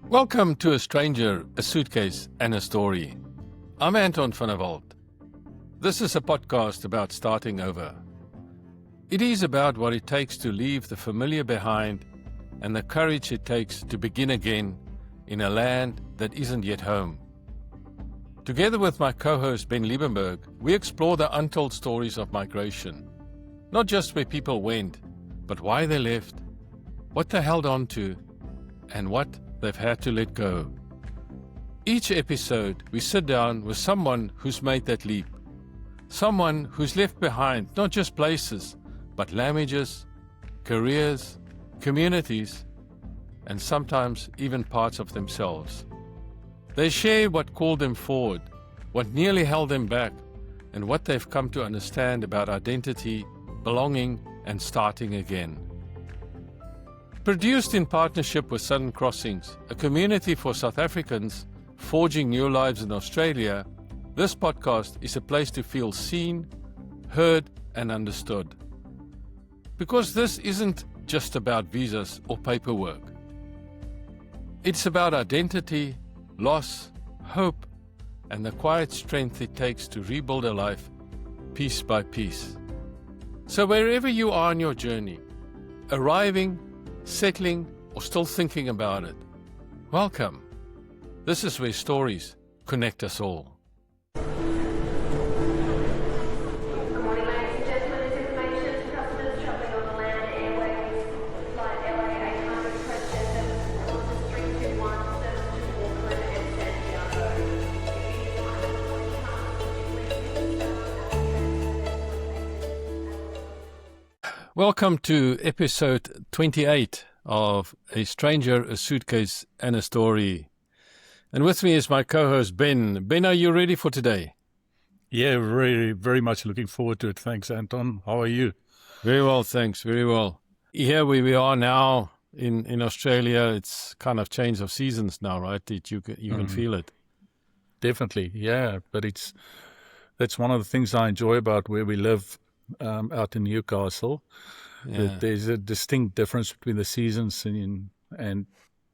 Welcome to A Stranger, a Suitcase and a Story. I'm Anton van der Walt. This is a podcast about starting over. It is about what it takes to leave the familiar behind and the courage it takes to begin again in a land that isn't yet home. Together with my co-host Ben Liebenberg, we explore the untold stories of migration. Not just where people went, but why they left, what they held on to, and what they've had to let go. Each episode, we sit down with someone who's made that leap. Someone who's left behind not just places, but languages, careers, communities, and sometimes even parts of themselves. They share what called them forward, what nearly held them back, and what they've come to understand about identity, belonging, and starting again. Produced in partnership with Southern Crossings, a community for South Africans forging new lives in Australia, this podcast is a place to feel seen, heard, and understood. Because this isn't just about visas or paperwork. It's about identity, loss, hope, and the quiet strength it takes to rebuild a life piece by piece. So wherever you are on your journey, arriving, settling, or still thinking about it, welcome. This is where stories connect us all. Good morning, ladies and gentlemen. This information to customers travelling on the Land Airways flight LA 800 question 321 service to Auckland and Santiago. Welcome to episode 28 of A Stranger, a Suitcase and a Story. And with me is my co-host Ben. Ben, are you ready for today? Yeah, very much looking forward to it. Thanks, Anton. How are you? Very well, thanks. Very well. Here we are now in Australia. It's kind of change of seasons now, right? You can feel it. Definitely, yeah. But that's one of the things I enjoy about where we live out in Newcastle. Yeah. That there's a distinct difference between the seasons, and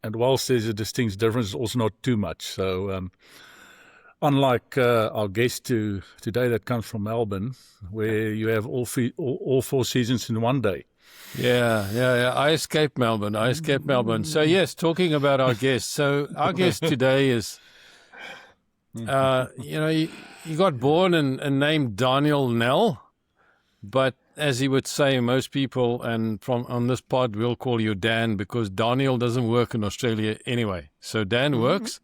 whilst there's a distinct difference, it's also not too much. So unlike our guest today that comes from Melbourne, where you have all four seasons in one day. Yeah. I escaped Melbourne. So yes, talking about our guest. So our guest today is, he got born and named Dan Nel, but as he would say, most people, and on this pod, we'll call you Dan because Daniel doesn't work in Australia anyway. So Dan works.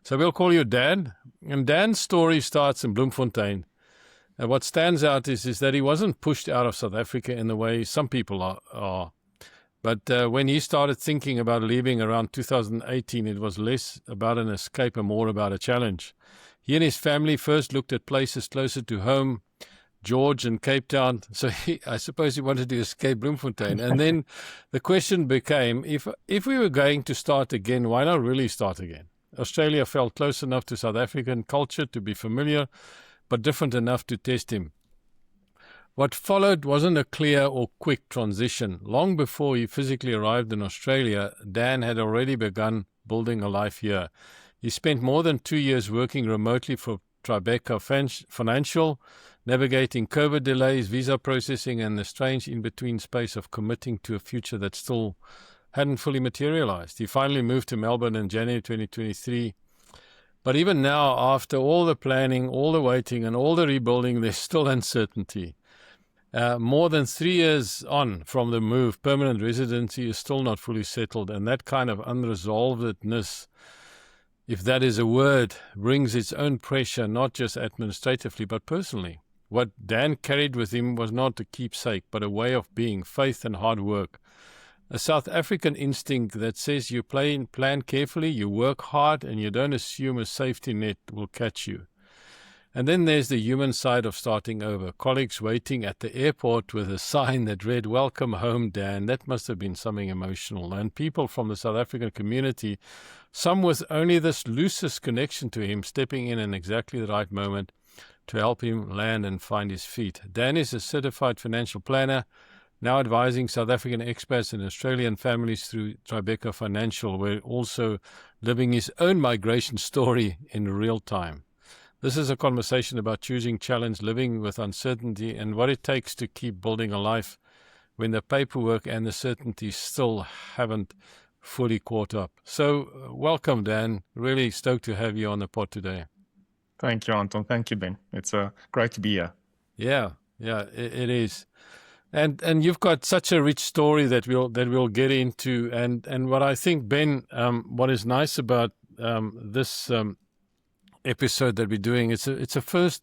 So we'll call you Dan. And Dan's story starts in Bloemfontein. And what stands out is that he wasn't pushed out of South Africa in the way some people are. But when he started thinking about leaving around 2018, it was less about an escape and more about a challenge. He and his family first looked at places closer to home, George and Cape Town. So I suppose he wanted to escape Bloemfontein. And then the question became, if we were going to start again, why not really start again? Australia felt close enough to South African culture to be familiar, but different enough to test him. What followed wasn't a clear or quick transition. Long before he physically arrived in Australia, Dan had already begun building a life here. He spent more than 2 years working remotely for Tribeca Financial, navigating COVID delays, visa processing, and the strange in-between space of committing to a future that still hadn't fully materialized. He finally moved to Melbourne in January 2023. But even now, after all the planning, all the waiting, and all the rebuilding, there's still uncertainty. More than 3 years on from the move, permanent residency is still not fully settled, and that kind of unresolvedness, if that is a word, brings its own pressure, not just administratively, but personally. What Dan carried with him was not a keepsake, but a way of being, faith and hard work. A South African instinct that says you plan carefully, you work hard, and you don't assume a safety net will catch you. And then there's the human side of starting over. Colleagues waiting at the airport with a sign that read, "Welcome home, Dan." That must have been something emotional. And people from the South African community, some with only this loosest connection to him, stepping in exactly the right moment to help him land and find his feet. Dan is a certified financial planner, now advising South African expats and Australian families through Tribeca Financial, where also living his own migration story in real time. This is a conversation about choosing challenge, living with uncertainty, and what it takes to keep building a life when the paperwork and the certainty still haven't fully caught up. So welcome, Dan. Really stoked to have you on the pod today. Thank you, Anton. Thank you, Ben. It's great to be here. Yeah, it is. And you've got such a rich story that we'll get into. And what I think, Ben, what is nice about this episode that we're doing, it's a first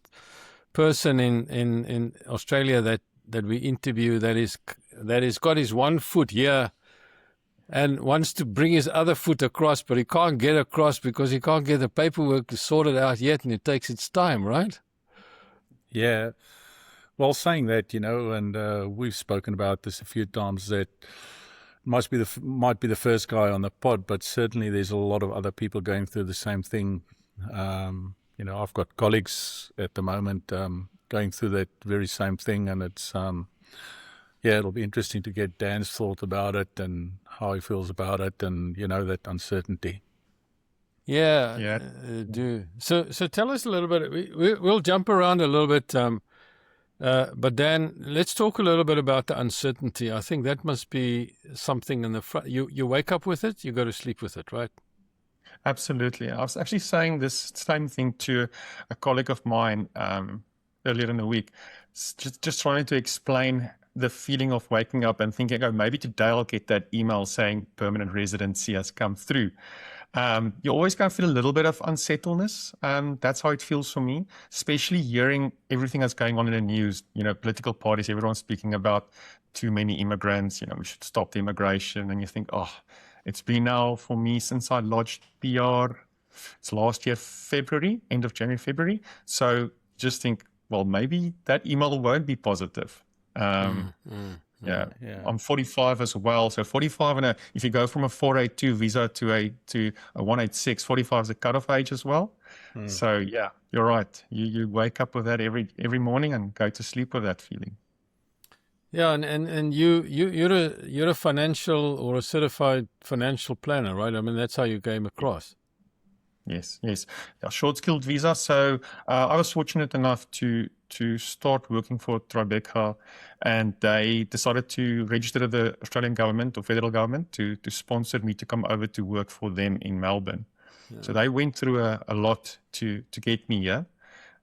person in Australia that we interview that is got his one foot here and wants to bring his other foot across, but he can't get across because he can't get the paperwork sorted out yet, and it takes its time, right? Yeah. Well, saying that, and we've spoken about this a few times, that might be the first guy on the pod, but certainly there's a lot of other people going through the same thing. I've got colleagues at the moment going through that very same thing, and it's it'll be interesting to get Dan's thought about it and how he feels about it, and that uncertainty. Yeah. Do so. Tell us a little bit. We'll jump around a little bit, but Dan, let's talk a little bit about the uncertainty. I think that must be something in the front. You wake up with it, you go to sleep with it, right? Absolutely. I was actually saying this same thing to a colleague of mine earlier in the week, just trying to explain the feeling of waking up and thinking, oh, maybe today I'll get that email saying permanent residency has come through. You always kind of feel a little bit of unsettledness. That's how it feels for me, especially hearing everything that's going on in the news, political parties, everyone's speaking about too many immigrants, we should stop the immigration. And you think, oh, it's been now for me since I lodged PR. It's last year, February, end of January, February. So just think, well, maybe that email won't be positive. I'm 45 as well. So 45, and if you go from a 482 visa to a 186, 45 is a cutoff age as well. So yeah, you're right. You wake up with that every morning and go to sleep with that feeling. Yeah, and you're a financial or a certified financial planner, right? I mean, that's how you came across. Yes. A short-skilled visa. So I was fortunate enough to start working for Tribeca, and they decided to register to the Australian government or federal government to sponsor me to come over to work for them in Melbourne. Yeah. So they went through a lot to get me here.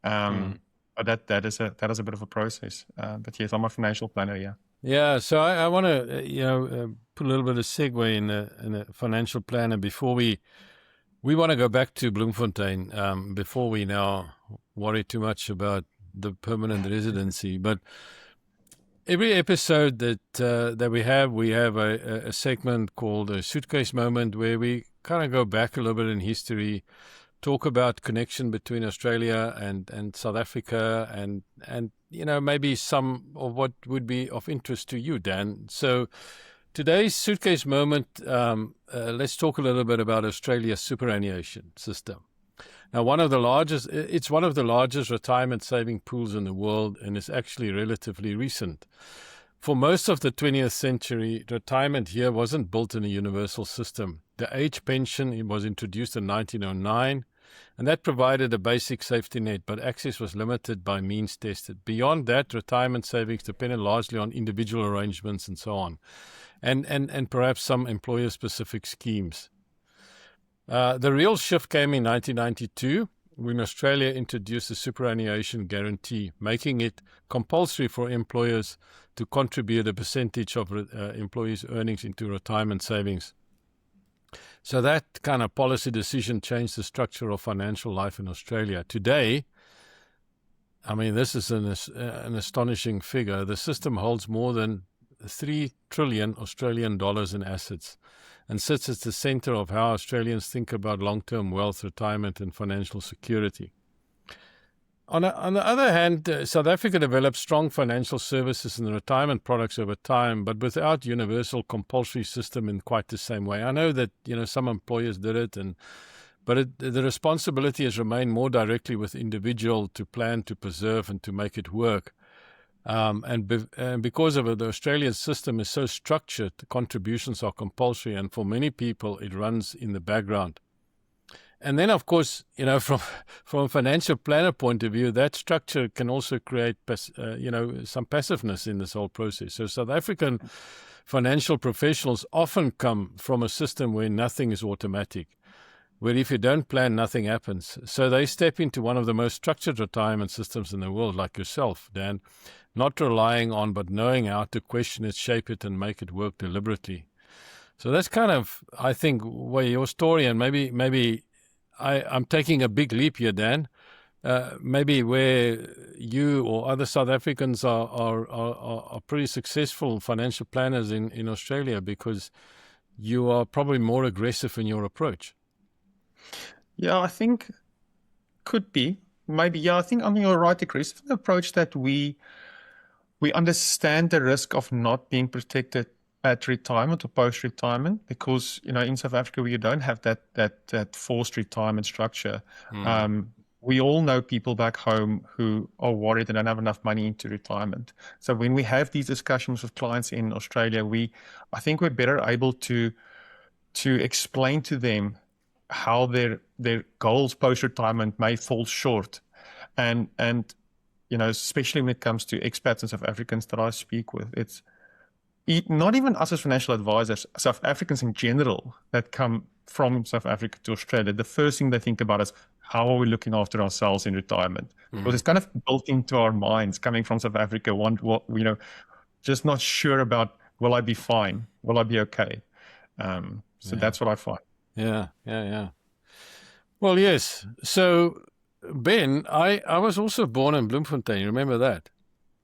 But that is a bit of a process. But yes, I'm a financial planner. Yeah. Yeah. So I want to put a little bit of segue in a financial planner before we want to go back to Bloemfontein before we now worry too much about the permanent residency. But every episode that we have a segment called a suitcase moment, where we kind of go back a little bit in history, talk about connection between Australia and South Africa, and maybe some of what would be of interest to you, Dan. So today's suitcase moment, let's talk a little bit about Australia's superannuation system. Now, it's one of the largest retirement saving pools in the world, and is actually relatively recent. For most of the 20th century, retirement here wasn't built in a universal system. The age pension was introduced in 1909, and that provided a basic safety net, but access was limited by means tested. Beyond that, retirement savings depended largely on individual arrangements and so on, and perhaps some employer-specific schemes. The real shift came in 1992 when Australia introduced the superannuation guarantee, making it compulsory for employers to contribute a percentage of employees' earnings into retirement savings. So that kind of policy decision changed the structure of financial life in Australia. Today, I mean, this is an astonishing figure. The system holds more than 3 trillion Australian dollars in assets, and sits at the center of how Australians think about long-term wealth, retirement, and financial security. On the other hand, South Africa developed strong financial services and retirement products over time, but without universal compulsory system in quite the same way. I know that some employers did it, but the responsibility has remained more directly with individual to plan, to preserve, and to make it work. And because of it, the Australian system is so structured, the contributions are compulsory, and for many people, it runs in the background. And then, of course, from a financial planner point of view, that structure can also create, some passiveness in this whole process. So South African financial professionals often come from a system where nothing is automatic, where if you don't plan, nothing happens. So they step into one of the most structured retirement systems in the world, like yourself, Dan, not relying on, but knowing how to question it, shape it, and make it work deliberately. So that's kind of, I think, where your story, and maybe I'm taking a big leap here, Dan. Maybe where you or other South Africans are pretty successful financial planners in Australia, because you are probably more aggressive in your approach. Yeah, I think could be. Maybe, yeah, I think you're right, aggressive in the approach that we understand the risk of not being protected at retirement or post-retirement, because in South Africa where you don't have that forced retirement structure. We all know people back home who are worried they don't have enough money into retirement. So when we have these discussions with clients in Australia, I think we're better able to explain to them how their goals post-retirement may fall short, and especially when it comes to expats and South Africans that I speak with, it's not even us as financial advisors, South Africans in general that come from South Africa to Australia, the first thing they think about is how are we looking after ourselves in retirement? Because it's kind of built into our minds coming from South Africa. Just not sure about, will I be fine? Will I be okay? So that's what I find. Yeah. Well, yes. So, Ben, I was also born in Bloemfontein. You remember that?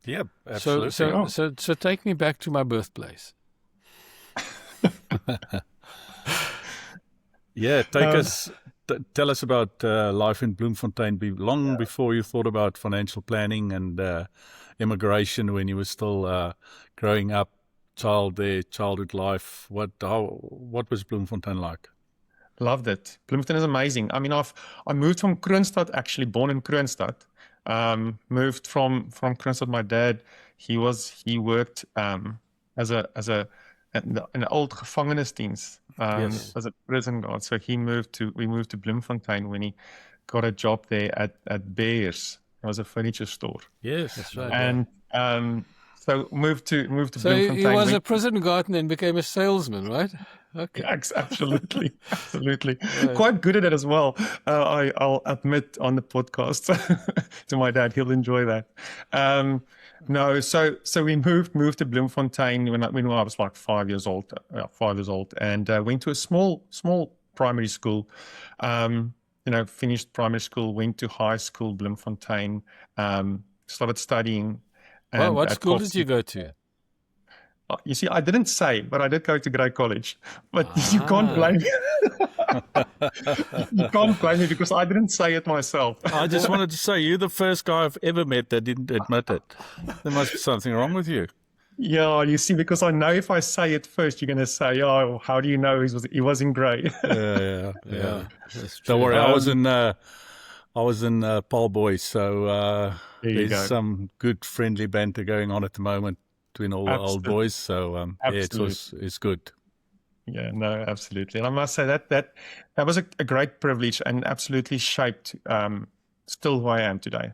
Yeah, absolutely. So take me back to my birthplace. Yeah, tell us about life in Bloemfontein before you thought about financial planning and immigration, when you were still growing up, childhood life. What was Bloemfontein like? Loved it. Bloemfontein is amazing. I mean, I moved from Kroonstad, actually born in Kroonstad. Moved from Kroonstad. My dad, he worked as an old gevangenisdienst, as a prison guard. So we moved to Bloemfontein when he got a job there at Bears. It was a furniture store. Yes, that's right. And so moved to Bloemfontein. So he was a prison guard and then became a salesman, right? Okay. Yeah, absolutely. Right. Quite good at it as well. I'll admit on the podcast to my dad. He'll enjoy that. No, so we moved to Bloemfontein when I was like 5 years old. And went to a small primary school. Finished primary school, went to high school, Bloemfontein. Started studying. Well, what school did you go to? You see, I didn't say, but I did go to Grey College. But you can't blame me. You can't blame me because I didn't say it myself. I just wanted to say, you're the first guy I've ever met that didn't admit it. There must be something wrong with you. Yeah, you see, because I know if I say it first, you're going to say, "Oh, how do you know he was in Grey?" Yeah. Don't worry, I was in Paul Boys, so there's some good friendly banter going on at the moment between all the old boys. So it's good. Yeah, no, absolutely. And I must say that was a great privilege and absolutely shaped still who I am today.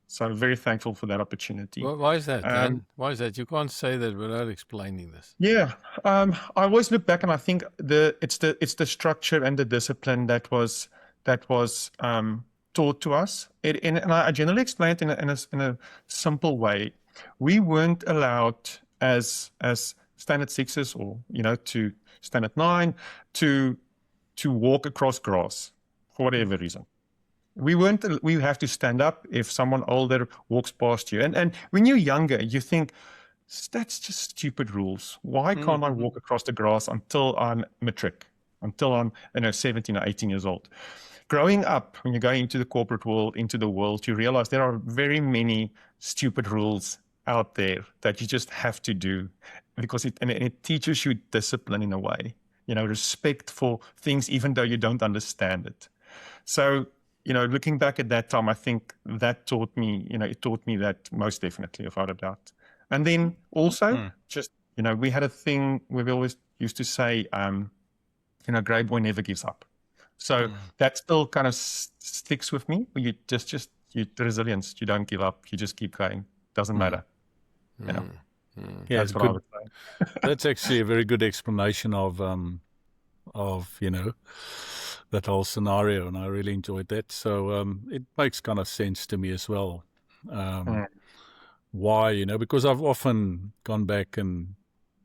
So I'm very thankful for that opportunity. Well, why is that, Dan? Why is that? You can't say that without explaining this. Yeah, I always look back and I think it's the structure and the discipline that was taught to us. And I generally explain it in a simple way. We weren't allowed as standard sixes or to standard 9 to walk across grass for whatever reason. We have to stand up if someone older walks past you. And when you're younger, you think, that's just stupid rules. Why can't I walk across the grass until I'm matric, until I'm 17 or 18 years old? Growing up, when you're going into the corporate world, into the world, you realize there are very many stupid rules out there that you just have to do because it teaches you discipline in a way, respect for things, even though you don't understand it. So, looking back at that time, I think that taught me, it taught me that most definitely, without a doubt. And then also just, we had a thing where we always used to say, grey boy never gives up. So that still kind of sticks with me. You the resilience, you don't give up, you just keep going. Doesn't matter. Yeah, That's what I would say. That's actually a very good explanation of that whole scenario, and I really enjoyed that. So it makes kind of sense to me as well. Why, because I've often gone back and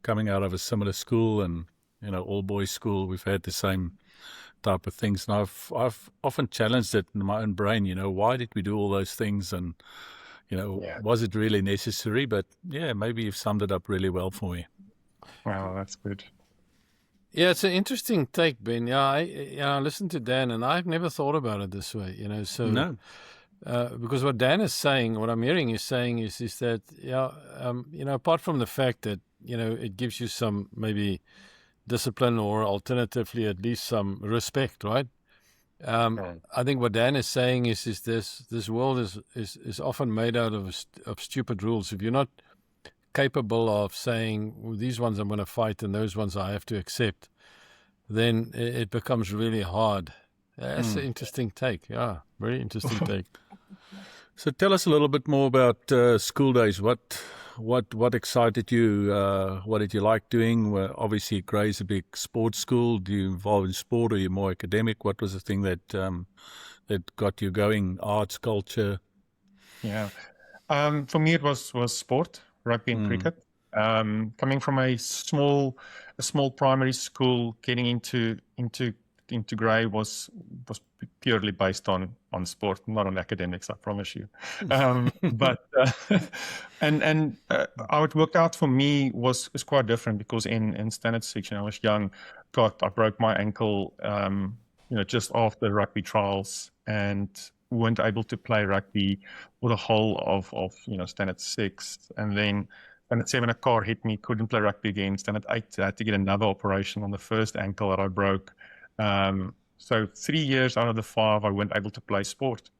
coming out of a similar school and, all boys school, we've had the same type of things. And I've often challenged it in my own brain, why did we do all those things? And, was it really necessary? But yeah, maybe you've summed it up really well for me. Wow, that's good. Yeah, it's an interesting take, Ben. Yeah, I listened to Dan, and I've never thought about it this way. So No. Because what Dan is saying, what I'm hearing is saying is that apart from the fact that it gives you some maybe discipline, or alternatively at least some respect, right? I think what Dan is saying is this world is often made out of stupid rules. If you're not capable of saying, well, these ones I'm going to fight and those ones I have to accept, then it becomes really hard. That's an interesting take. Yeah, very interesting take. So tell us a little bit more about school days. What excited you? What did you like doing? Well, obviously, Grey's a big sports school. Do you involve in sport, or are you more academic? What was the thing that that got you going? Arts, culture? Yeah. For me, it was sport, rugby and cricket. Coming from a small primary school, getting into Grey was purely based on sport, not on academics, I promise you. But how it worked out for me was quite different, because in standard 6, I was young. I broke my ankle, just after rugby trials, and weren't able to play rugby for the whole of standard 6, and then standard 7 a car hit me, couldn't play rugby again. Standard 8 I had to get another operation on the first ankle that I broke. So 3 years out of the 5 I weren't able to play sport.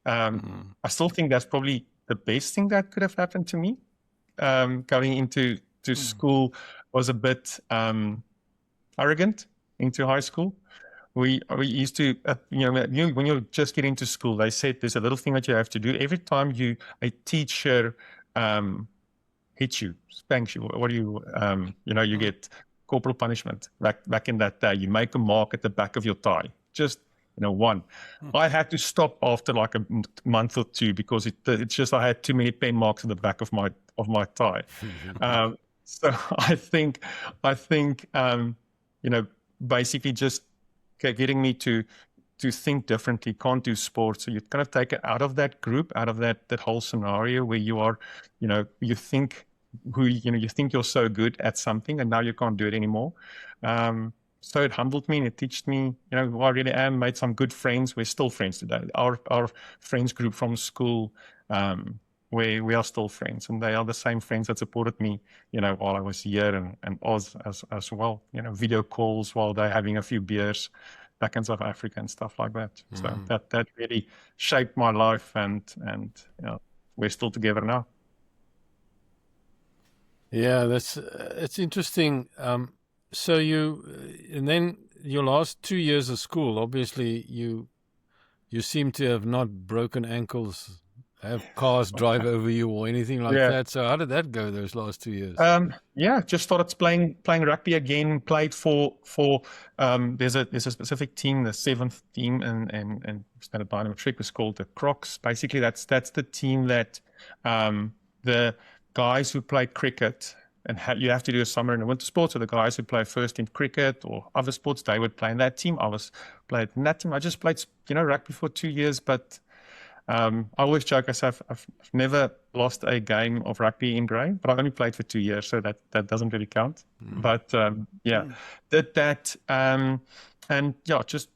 I still think that's probably the best thing that could have happened to me. Going into school was a bit arrogant into high school. We used to, when you just get into school, they said there's a little thing that you have to do. Every time a teacher hits you, spanks you, what do you get corporal punishment. Back in that day, you make a mark at the back of your tie, just one. I had to stop after like a month or 2, because it's just I had too many pen marks at the back of my tie. So I think basically just getting me to think differently, can't do sports. So you kind of take it out of that group, out of that whole scenario where you are, you think you think you're so good at something, and now you can't do it anymore. So it humbled me, and it taught me, who I really am. Made some good friends. We're still friends today. Our friends group from school, we are still friends, and they are the same friends that supported me, while I was here, and Oz as well. Video calls while they're having a few beers back in South Africa and stuff like that. So that really shaped my life, and we're still together now. Yeah, it's interesting. So and then your last 2 years of school, obviously you seem to have not broken ankles, have cars drive over you or anything like that. So how did that go those last 2 years? Just started playing rugby again. Played for there's a specific team, the 7th team, and Standard Dynamo Trick was called the Crocs. Basically, that's the team that the guys who played cricket, and you have to do a summer and a winter sport. So the guys who play first in cricket or other sports, they would play in that team. I played in that team. I just played, rugby for 2 years, but I always joke, I say I've never lost a game of rugby in Grey, but I only played for 2 years, so that doesn't really count. But did that, and just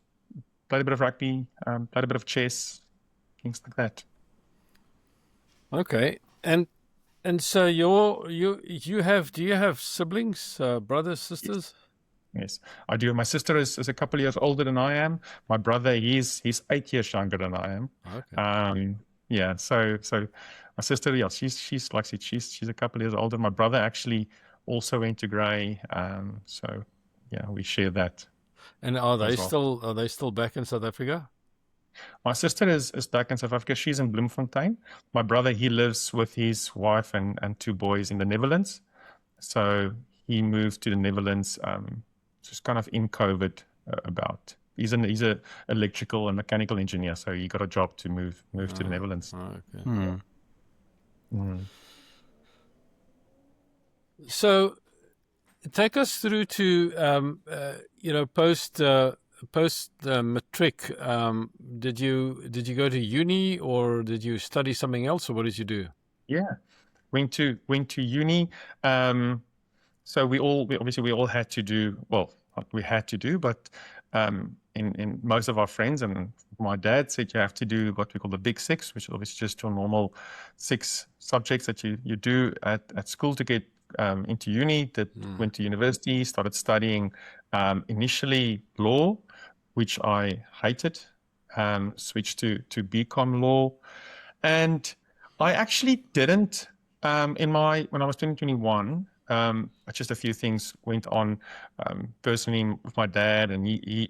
played a bit of rugby, played a bit of chess, things like that. Okay, and so do you have siblings, brothers, sisters? Yes, I do. My sister is a couple of years older than I am. My brother, he's 8 years younger than I am. Okay. Yeah. So my sister, yeah, she's like I said, she's a couple of years older. My brother actually also went to Grey. So yeah, we share that And are they as well. still back in South Africa? My sister is back in South Africa. She's in Bloemfontein. My brother, he lives with his wife and 2 boys in the Netherlands. So he moved to the Netherlands, just kind of in COVID about. He's a electrical and mechanical engineer, so he got a job to move to the Netherlands. Okay. Mm. So take us through to post matric. Did you go to uni, or did you study something else, or what did you do? Yeah, went to uni. So we obviously all had to do, well, not we had to do, but in most of our friends and my dad said you have to do what we call the Big Six, which is obviously just your normal 6 subjects that you do at school to get into uni. That went to university, started studying initially law, which I hated. Switched to BCom law, and I actually didn't when I was 2021. Just a few things went on personally with my dad, and he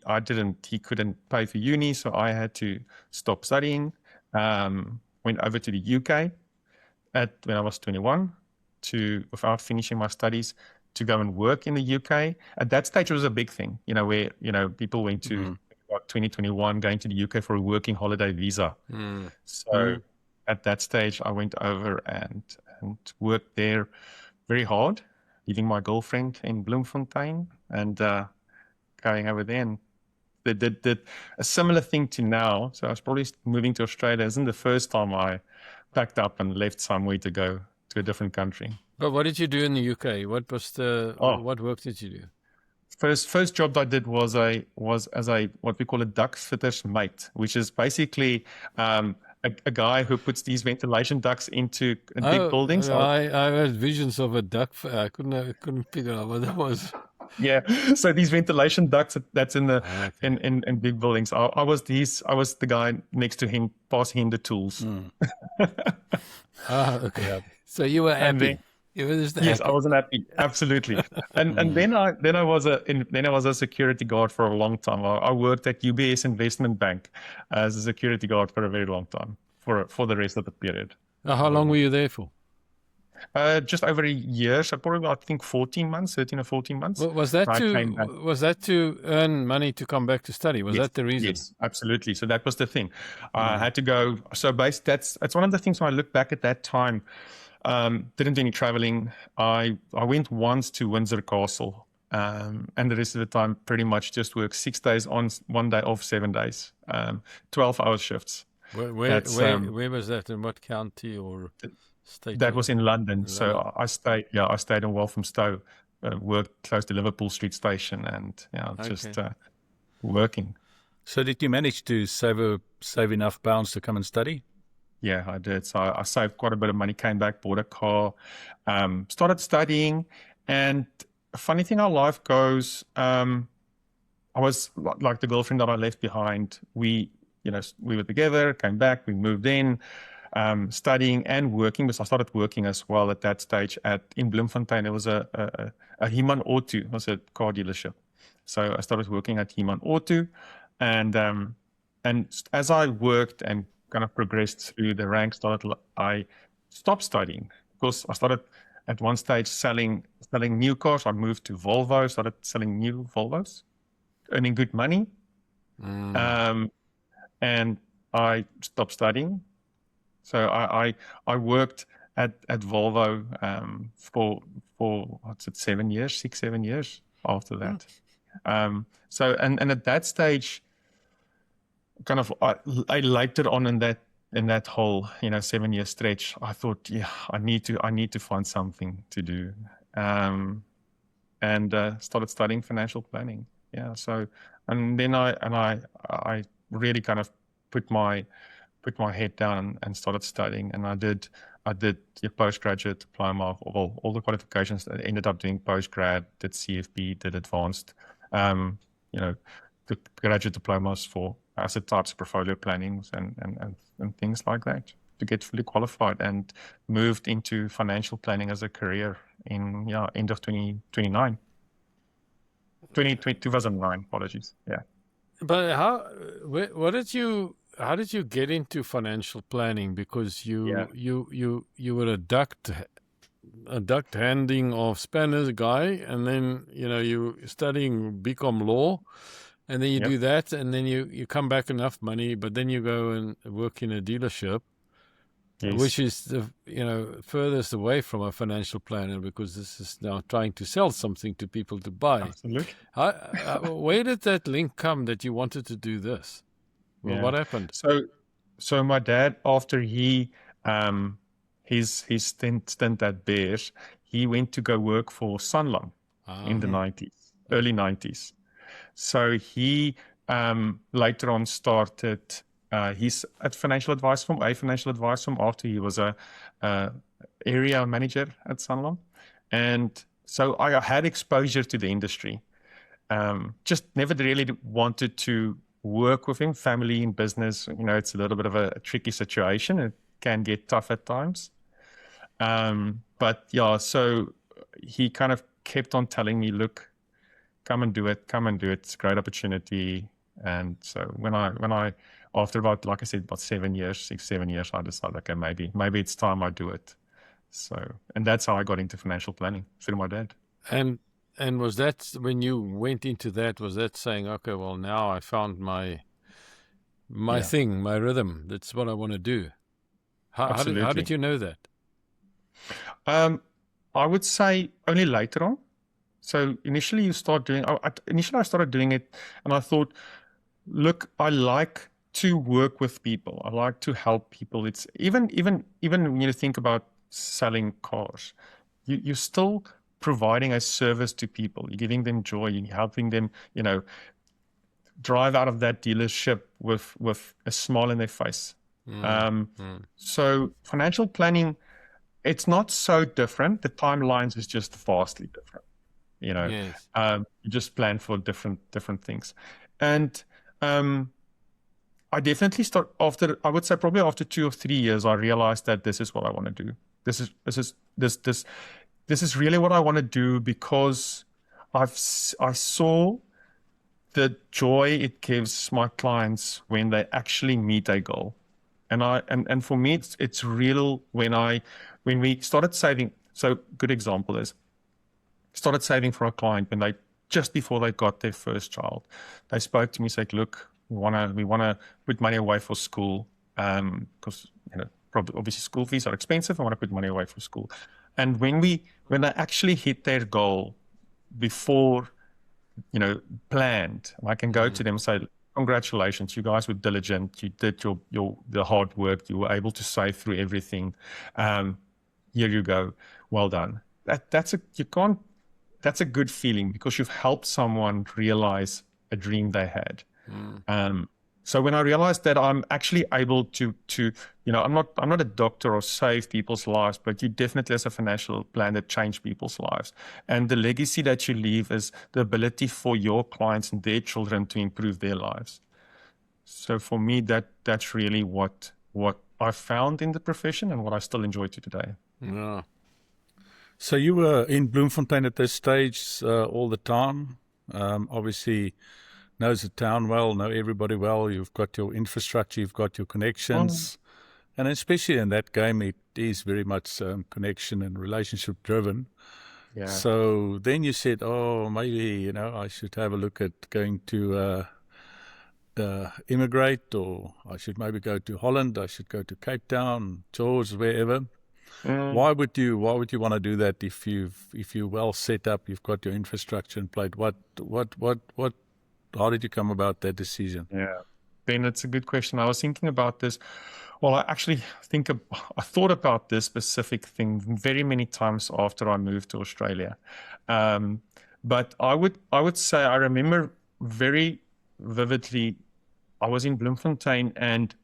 couldn't pay for uni, so I had to stop studying. Went over to the UK when I was 21 without finishing my studies, to go and work in the UK. At that stage, it was a big thing, where people went to 2021 going to the UK for a working holiday visa. So at that stage, I went over and worked there very hard, leaving my girlfriend in Bloemfontein and going over there. And did a similar thing to now. So I was probably moving to Australia. It isn't the first time I packed up and left somewhere to go to a different country. But what did you do in the UK? What was what work did you do? First job that I did was as a what we call a duct fitter's mate, which is basically a guy who puts these ventilation ducts into big buildings. I had visions of a duck. I couldn't figure out what that was. Yeah, so these ventilation ducts that's in the in big buildings. I was the guy next to him, passing him the tools. Okay. Yeah. So you were happy. Yes, I wasn't happy. Absolutely. And then I was a security guard for a long time. I worked at UBS Investment Bank as a security guard for a very long time for the rest of the period. How long were you there for? Just over a year, so probably I think 13 or 14 months. Was that to earn money to come back to study? Was that the reason? Yes, absolutely. So that was the thing. I had to go. So that's one of the things when I look back at that time. Didn't do any traveling. I went once to Windsor Castle, and the rest of the time pretty much just worked 6 days on, 1 day off, 7 days, 12-hour shifts. Where was that? In what county or state? That was in London. So I stayed in Walthamstow, worked close to Liverpool Street Station, and just working. So did you manage to save enough pounds to come and study? Yeah, I did. So I saved quite a bit of money, came back, bought a car, started studying. And a funny thing how life goes, I was like the girlfriend that I left behind. We were together, came back, we moved in, studying and working. Because I started working as well at that stage in Bloemfontein. There was a He-Man Auto, it was a car dealership. So I started working at He-Man Auto. And as I worked and kind of progressed through the ranks, I stopped studying because I started at one stage selling new cars. I moved to Volvo, started selling new Volvos, earning good money. And I stopped studying. So I worked at Volvo for what's it, 7 years, 6-7 years after that. So at that stage, kind of I liked it on in that whole 7-year stretch. I thought, I need to find something to do, and started studying financial planning. Yeah, so and then I really kind of put my head down and started studying, and I did your postgraduate diploma, all the qualifications. I ended up doing postgrad, did CFP, did advanced um, you know, the graduate diplomas for asset types, portfolio plannings, and things like that to get fully qualified, and moved into financial planning as a career in end of 2009. Apologies. Yeah. But how did you get into financial planning? Because Yeah. you were a duct handing of spanners guy, and then you studying BCom law, and then you Yep. do that, and then you come back enough money, but then you go and work in a dealership, which Yes. is the furthest away from a financial planner, because this is now trying to sell something to people to buy. Absolutely. Where did that link come that you wanted to do this? Well, Yeah. what happened? So my dad, after his stint at Bears, he went to go work for Sanlam in the 90s, early 90s. So he later on started he's at financial advice firm after he was a area manager at Sanlam. And so I had exposure to the industry. Just never really wanted to work with him. Family and business, it's a little bit of a tricky situation. It can get tough at times. But yeah, so he kind of kept on telling me, look, come and do it. It's a great opportunity. And so when I after about, like I said, about 7 years, 6-7 years, I decided, okay, maybe it's time I do it. So, and that's how I got into financial planning, through my dad. And was that, when you went into that, was that saying, okay, well, now I found my thing, my rhythm. That's what I want to do. How did you know that? I would say only later on. So initially I started doing it, and I thought, look, I like to work with people. I like to help people. It's even when you think about selling cars, you're still providing a service to people. You're giving them joy. You're helping them, drive out of that dealership with a smile on their face. So financial planning, it's not so different. The timelines is just vastly different. Yes. You just plan for different things. And I definitely I would say probably after 2 or 3 years, I realized that this is what I want to do. This is really what I want to do, because I saw the joy it gives my clients when they actually meet a goal. And for me, it's real when we started saving. So good example is, started saving for a client when just before they got their first child. They spoke to me, said, look, we want to put money away for school, because obviously school fees are expensive. I want to put money away for school. And when they actually hit their goal before planned, I can go to them and say, congratulations, you guys were diligent, you did the hard work, you were able to save through everything. Here you go, well done. That's a good feeling, because you've helped someone realize a dream they had. So when I realized that I'm actually able to I'm not a doctor or save people's lives, but you definitely, as a financial planner, change people's lives. And the legacy that you leave is the ability for your clients and their children to improve their lives. So for me, that's really what I found in the profession, and what I still enjoy to today. Yeah. So you were in Bloemfontein at this stage all the time. Obviously, knows the town well, know everybody well. You've got your infrastructure, you've got your connections. And especially in that game, it is very much connection and relationship driven. Yeah. So then you said, oh, maybe, I should have a look at going to immigrate, or I should maybe go to Holland. I should go to Cape Town, George, wherever. Why would you want to do that if you're well set up, you've got your infrastructure in place? How did you come about that decision? Yeah, Ben, it's a good question. I was thinking about this. Well, I actually I thought about this specific thing very many times after I moved to Australia. But I would say I remember very vividly, I was in Bloemfontein, and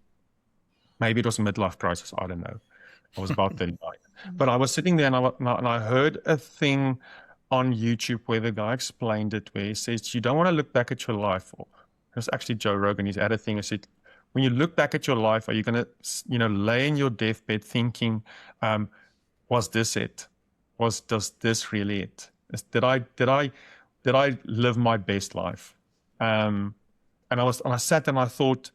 maybe it was a midlife crisis, I don't know. I was about 39. But I was sitting there, and I heard a thing on YouTube where the guy explained it, where he says, you don't want to look back at your life. Or it was actually Joe Rogan, he's had a thing, he said, when you look back at your life, are you going to, lay in your deathbed thinking, was this it? Does this really it? Did I live my best life? And I sat and I thought,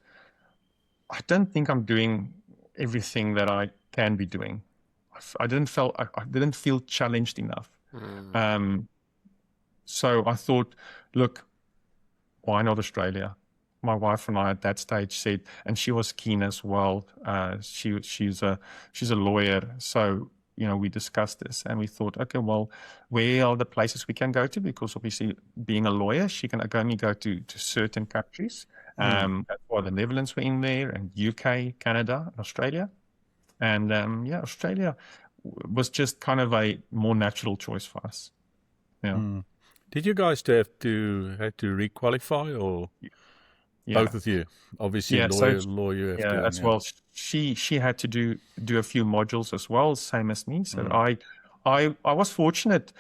I don't think I'm doing everything that I can be doing. I didn't feel challenged enough. So I thought, look, why not Australia? My wife and I at that stage said, and she was keen as well. She's a lawyer, so we discussed this, and we thought, okay, well, where are the places we can go to? Because obviously, being a lawyer, she can only go to certain countries. That's why the Netherlands were in there, and UK, Canada, and Australia. And Australia was just kind of a more natural choice for us. Yeah. Did you guys have to requalify, or both of you? Obviously, lawyer. You have to, as well. She had to do a few modules as well, same as me. So I was fortunate.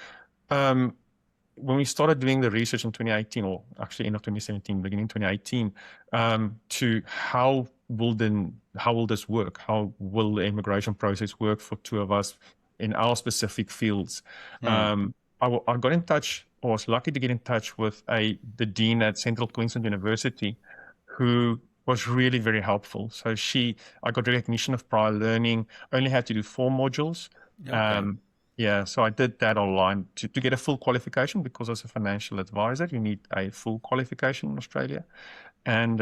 When we started doing the research in 2018, or actually end of 2017, beginning 2018, to how will this work? How will the immigration process work for two of us in our specific fields? I got in touch, or was lucky to get in touch with the dean at Central Queensland University, who was really very helpful. So I got recognition of prior learning, only had to do 4 modules. Okay. So I did that online to get a full qualification, because as a financial advisor, you need a full qualification in Australia. And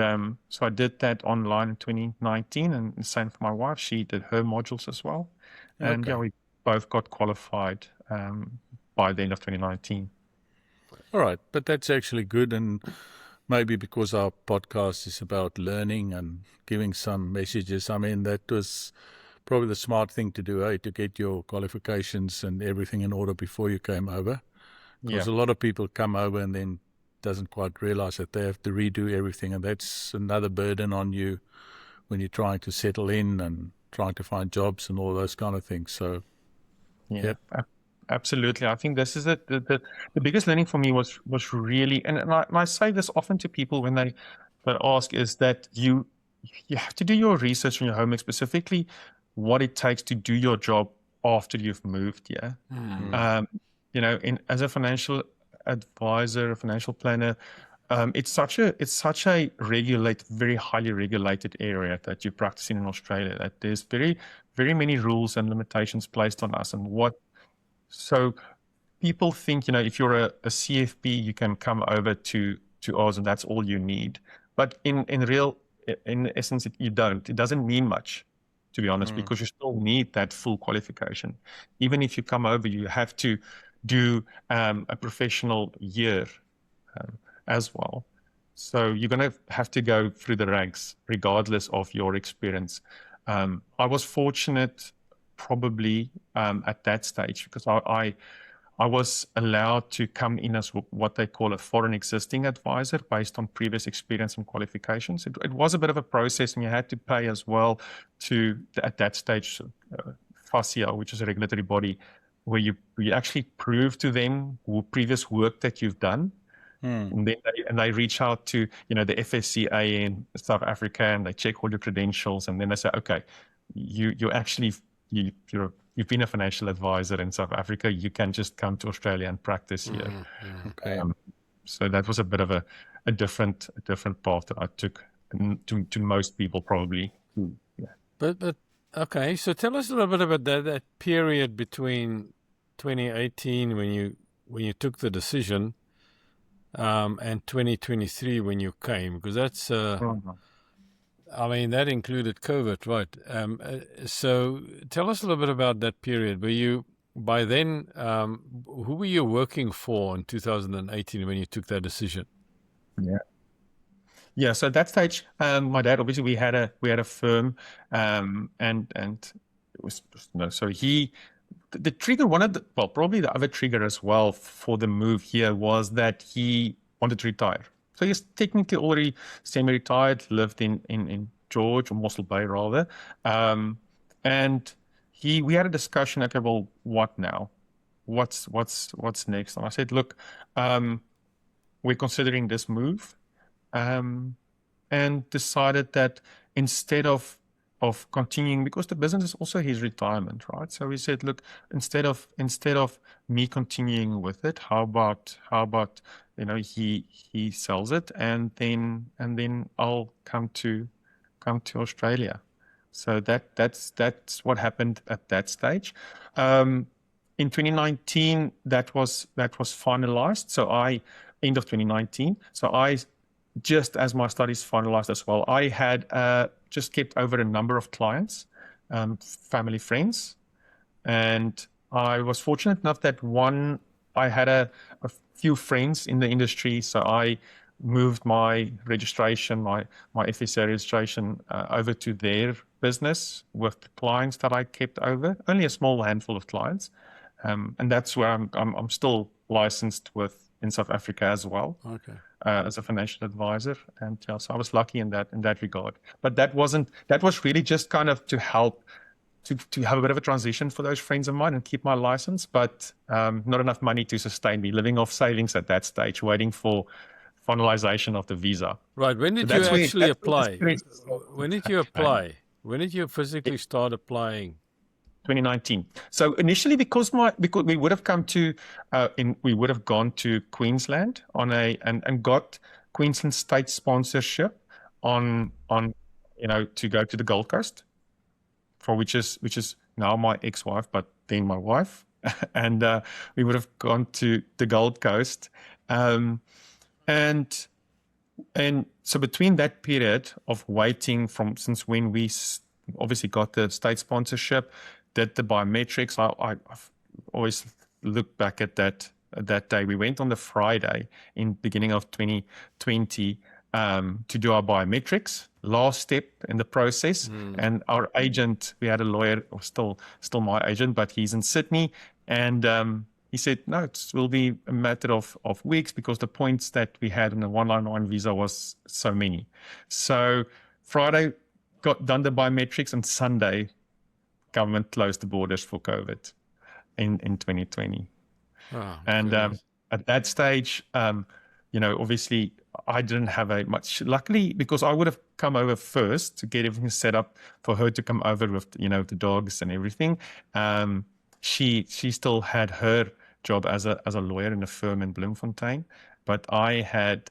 so I did that online in 2019, and the same for my wife. She did her modules as well. And we both got qualified by the end of 2019. All right, but that's actually good, and maybe because our podcast is about learning and giving some messages, I mean, that was probably the smart thing to do, to get your qualifications and everything in order before you came over. Because a lot of people come over and then doesn't quite realize that they have to redo everything, and that's another burden on you when you're trying to settle in and trying to find jobs and all those kind of things. So, absolutely. I think this is the biggest learning for me was really, and I say this often to people when they ask, is that you have to do your research on your homework, specifically what it takes to do your job after you've moved here. As a financial advisor, a financial planner, it's such a regulated, very highly regulated area that you practice in Australia, that there's very, very many rules and limitations placed on us. So people think, if you're a CFP, you can come over to Oz and that's all you need. But in essence, you don't. It doesn't mean much, to be honest, because you still need that full qualification. Even if you come over, you have to do a professional year as well. So you're going to have to go through the ranks regardless of your experience. I was fortunate probably at that stage, because I was allowed to come in as what they call a foreign existing advisor based on previous experience and qualifications. It was a bit of a process, and you had to pay as well at that stage, FASIA, which is a regulatory body, where you actually prove to them previous work that you've done. And then they reach out to the FSCA in South Africa, and they check all your credentials, and then they say, okay, you've been a financial advisor in South Africa, you can just come to Australia and practice here. Okay. So that was a bit of a different path that I took to most people probably. But okay, so tell us a little bit about that period between 2018 when you took the decision and 2023 when you came, because that's I mean, that included COVID, right? So tell us a little bit about that period. Were you, by then, who were you working for in 2018 when you took that decision? Yeah. So at that stage, my dad, obviously we had a firm, and it was, so the trigger, probably the other trigger as well for the move here was that he wanted to retire. So he's technically already semi-retired, lived in George, or Mossel Bay rather. And we had a discussion, okay, well, what now? what's next? And I said, look, we're considering this move, and decided that instead of continuing, because the business is also his retirement, right? So we said, look, instead of me continuing with it, how about he sells it, and then I'll come to Australia. So that's what happened at that stage. In 2019, that was finalized. So end of 2019. So just as my studies finalized as well, I had just kept over a number of clients, family, friends, and I was fortunate enough that I had a few friends in the industry, so I moved my registration, my FSA registration, over to their business with the clients that I kept over. Only a small handful of clients, and that's where I'm still licensed in South Africa as well. Okay. As a financial advisor, and so I was lucky in that regard. But that was really just kind of to help to have a bit of a transition for those friends of mine and keep my license, but not enough money to sustain me, living off savings at that stage, waiting for finalization of the visa. Right. When did you actually apply? When did you apply? When did you physically start applying? 2019. So initially, because we would have gone to Queensland and got Queensland state sponsorship on to go to the Gold Coast, for which is now my ex-wife, but then my wife, and we would have gone to the Gold Coast, and so between that period of waiting since when we obviously got the state sponsorship, did the biometrics. I've always looked back at that day. We went on the Friday in beginning of 2020 to do our biometrics, last step in the process. And our agent, we had a lawyer, or still my agent, but he's in Sydney, and he said, no, it will be a matter of weeks, because the points that we had in the 199 visa was so many. So Friday got done the biometrics, and Sunday government closed the borders for COVID in 2020. Oh, and at that stage, obviously I didn't have luckily, because I would have come over first to get everything set up for her to come over with, the dogs and everything. She still had her job as a lawyer in a firm in Bloemfontein, but I had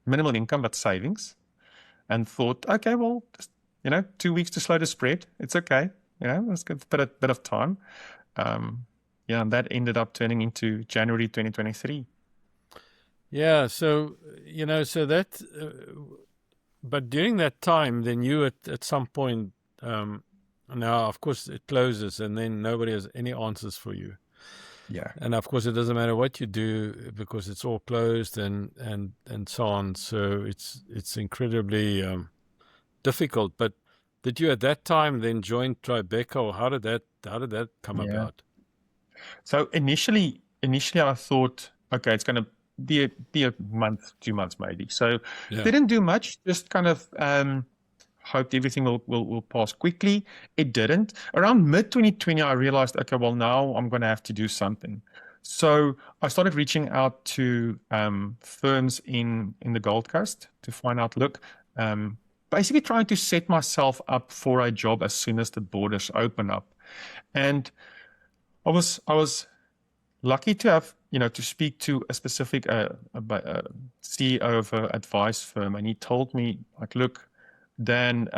minimal income but savings, and thought, okay, well, just, 2 weeks to slow the spread. It's okay. Let's give a bit of time. And that ended up turning into January 2023. Yeah, so, so that, but during that time, then you at some point, now, of course, it closes, and then nobody has any answers for you. Yeah. And, of course, it doesn't matter what you do, because it's all closed and so on. So it's incredibly difficult. But did you at that time then join Tribeca, or how did that come about? So initially I thought, okay, it's going to be a month, 2 months maybe. So didn't do much, just kind of hoped everything will pass quickly. It didn't. Around mid-2020, I realized, okay, well, now I'm going to have to do something. So I started reaching out to firms in the Gold Coast to find out, look, basically trying to set myself up for a job as soon as the borders open up. And I was lucky to have, to speak to a specific CEO of an advice firm, and he told me, like, look, Dan,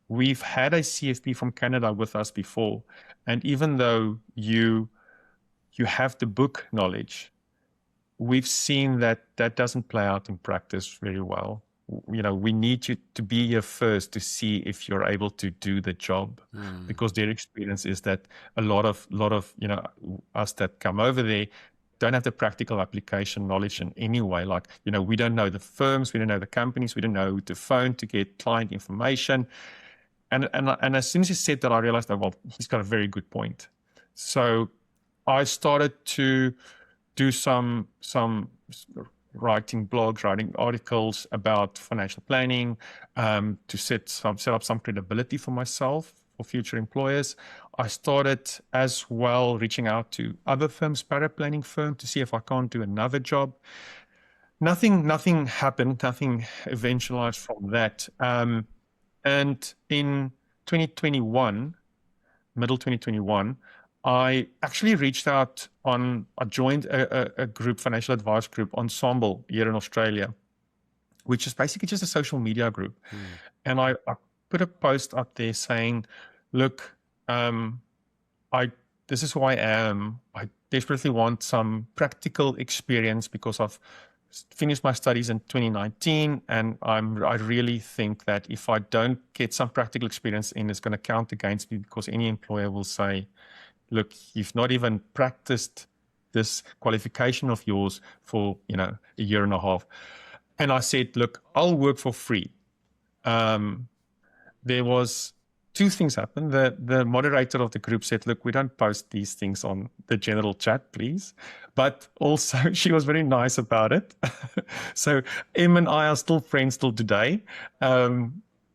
we've had a CFP from Canada with us before, and even though you have the book knowledge, we've seen that doesn't play out in practice very well. We need you to be here first to see if you're able to do the job, because their experience is that a lot of us that come over there don't have the practical application knowledge in any way. Like, we don't know the firms, we don't know the companies, we don't know who to phone to get client information. And as soon as he said that, I realized that, well, he's got a very good point. So I started to do some writing blogs, writing articles about financial planning, to set up some credibility for myself, for future employers. I started as well reaching out to other firms, paraplanning firms, to see if I can't do another job. Nothing happened, nothing eventualized from that. And in 2021, middle 2021, I actually reached out I joined a group, financial advice group, Ensemble, here in Australia, which is basically just a social media group. And I put a post up there saying, look, this is who I am. I desperately want some practical experience because I've finished my studies in 2019, and I really think that if I don't get some practical experience in, it's going to count against me, because any employer will say, look, you've not even practiced this qualification of yours for, a year and a half. And I said, look, I'll work for free. There was two things happened. The moderator of the group said, look, we don't post these things on the general chat, please. But also, she was very nice about it. So Em and I are still friends till today.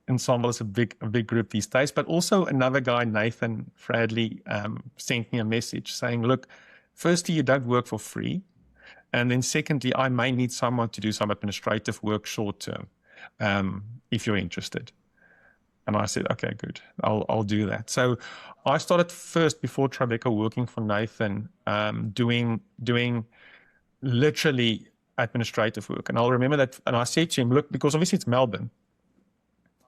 Ensemble is a big group these days. But also another guy, Nathan Fradley, sent me a message saying, look, firstly, you don't work for free. And then secondly, I may need someone to do some administrative work short term, if you're interested. And I said, okay, good, I'll do that. So I started first, before Tribeca, working for Nathan, doing literally administrative work. And I'll remember that, and I said to him, look, because obviously it's Melbourne,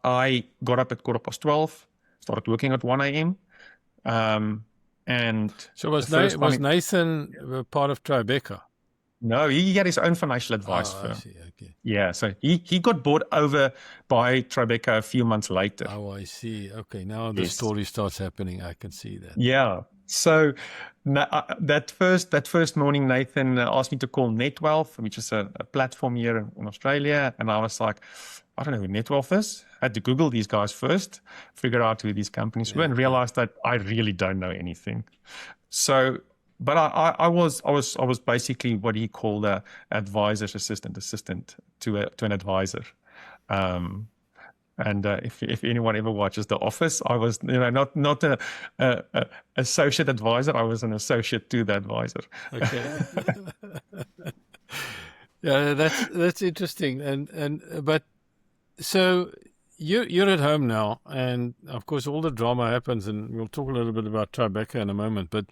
I got up at 12:15, started working at 1 a.m. And so was Nathan part of Tribeca? No, he had his own financial advice firm. I see, okay. Yeah, so he got bought over by Tribeca a few months later. Oh, I see. Okay, now the story starts happening. I can see that. Yeah. So that first morning, Nathan asked me to call NetWealth, which is a platform here in Australia. And I was like, I don't know who NetWealth is. I had to Google these guys first, figure out who these companies were, and realize that I really don't know anything. So, but I was basically what he called a advisor's assistant to an advisor. And if anyone ever watches The Office, I was not a associate advisor. I was an associate to the advisor. Okay. Yeah, that's interesting. But so you're at home now, and of course all the drama happens, and we'll talk a little bit about Tribeca in a moment. But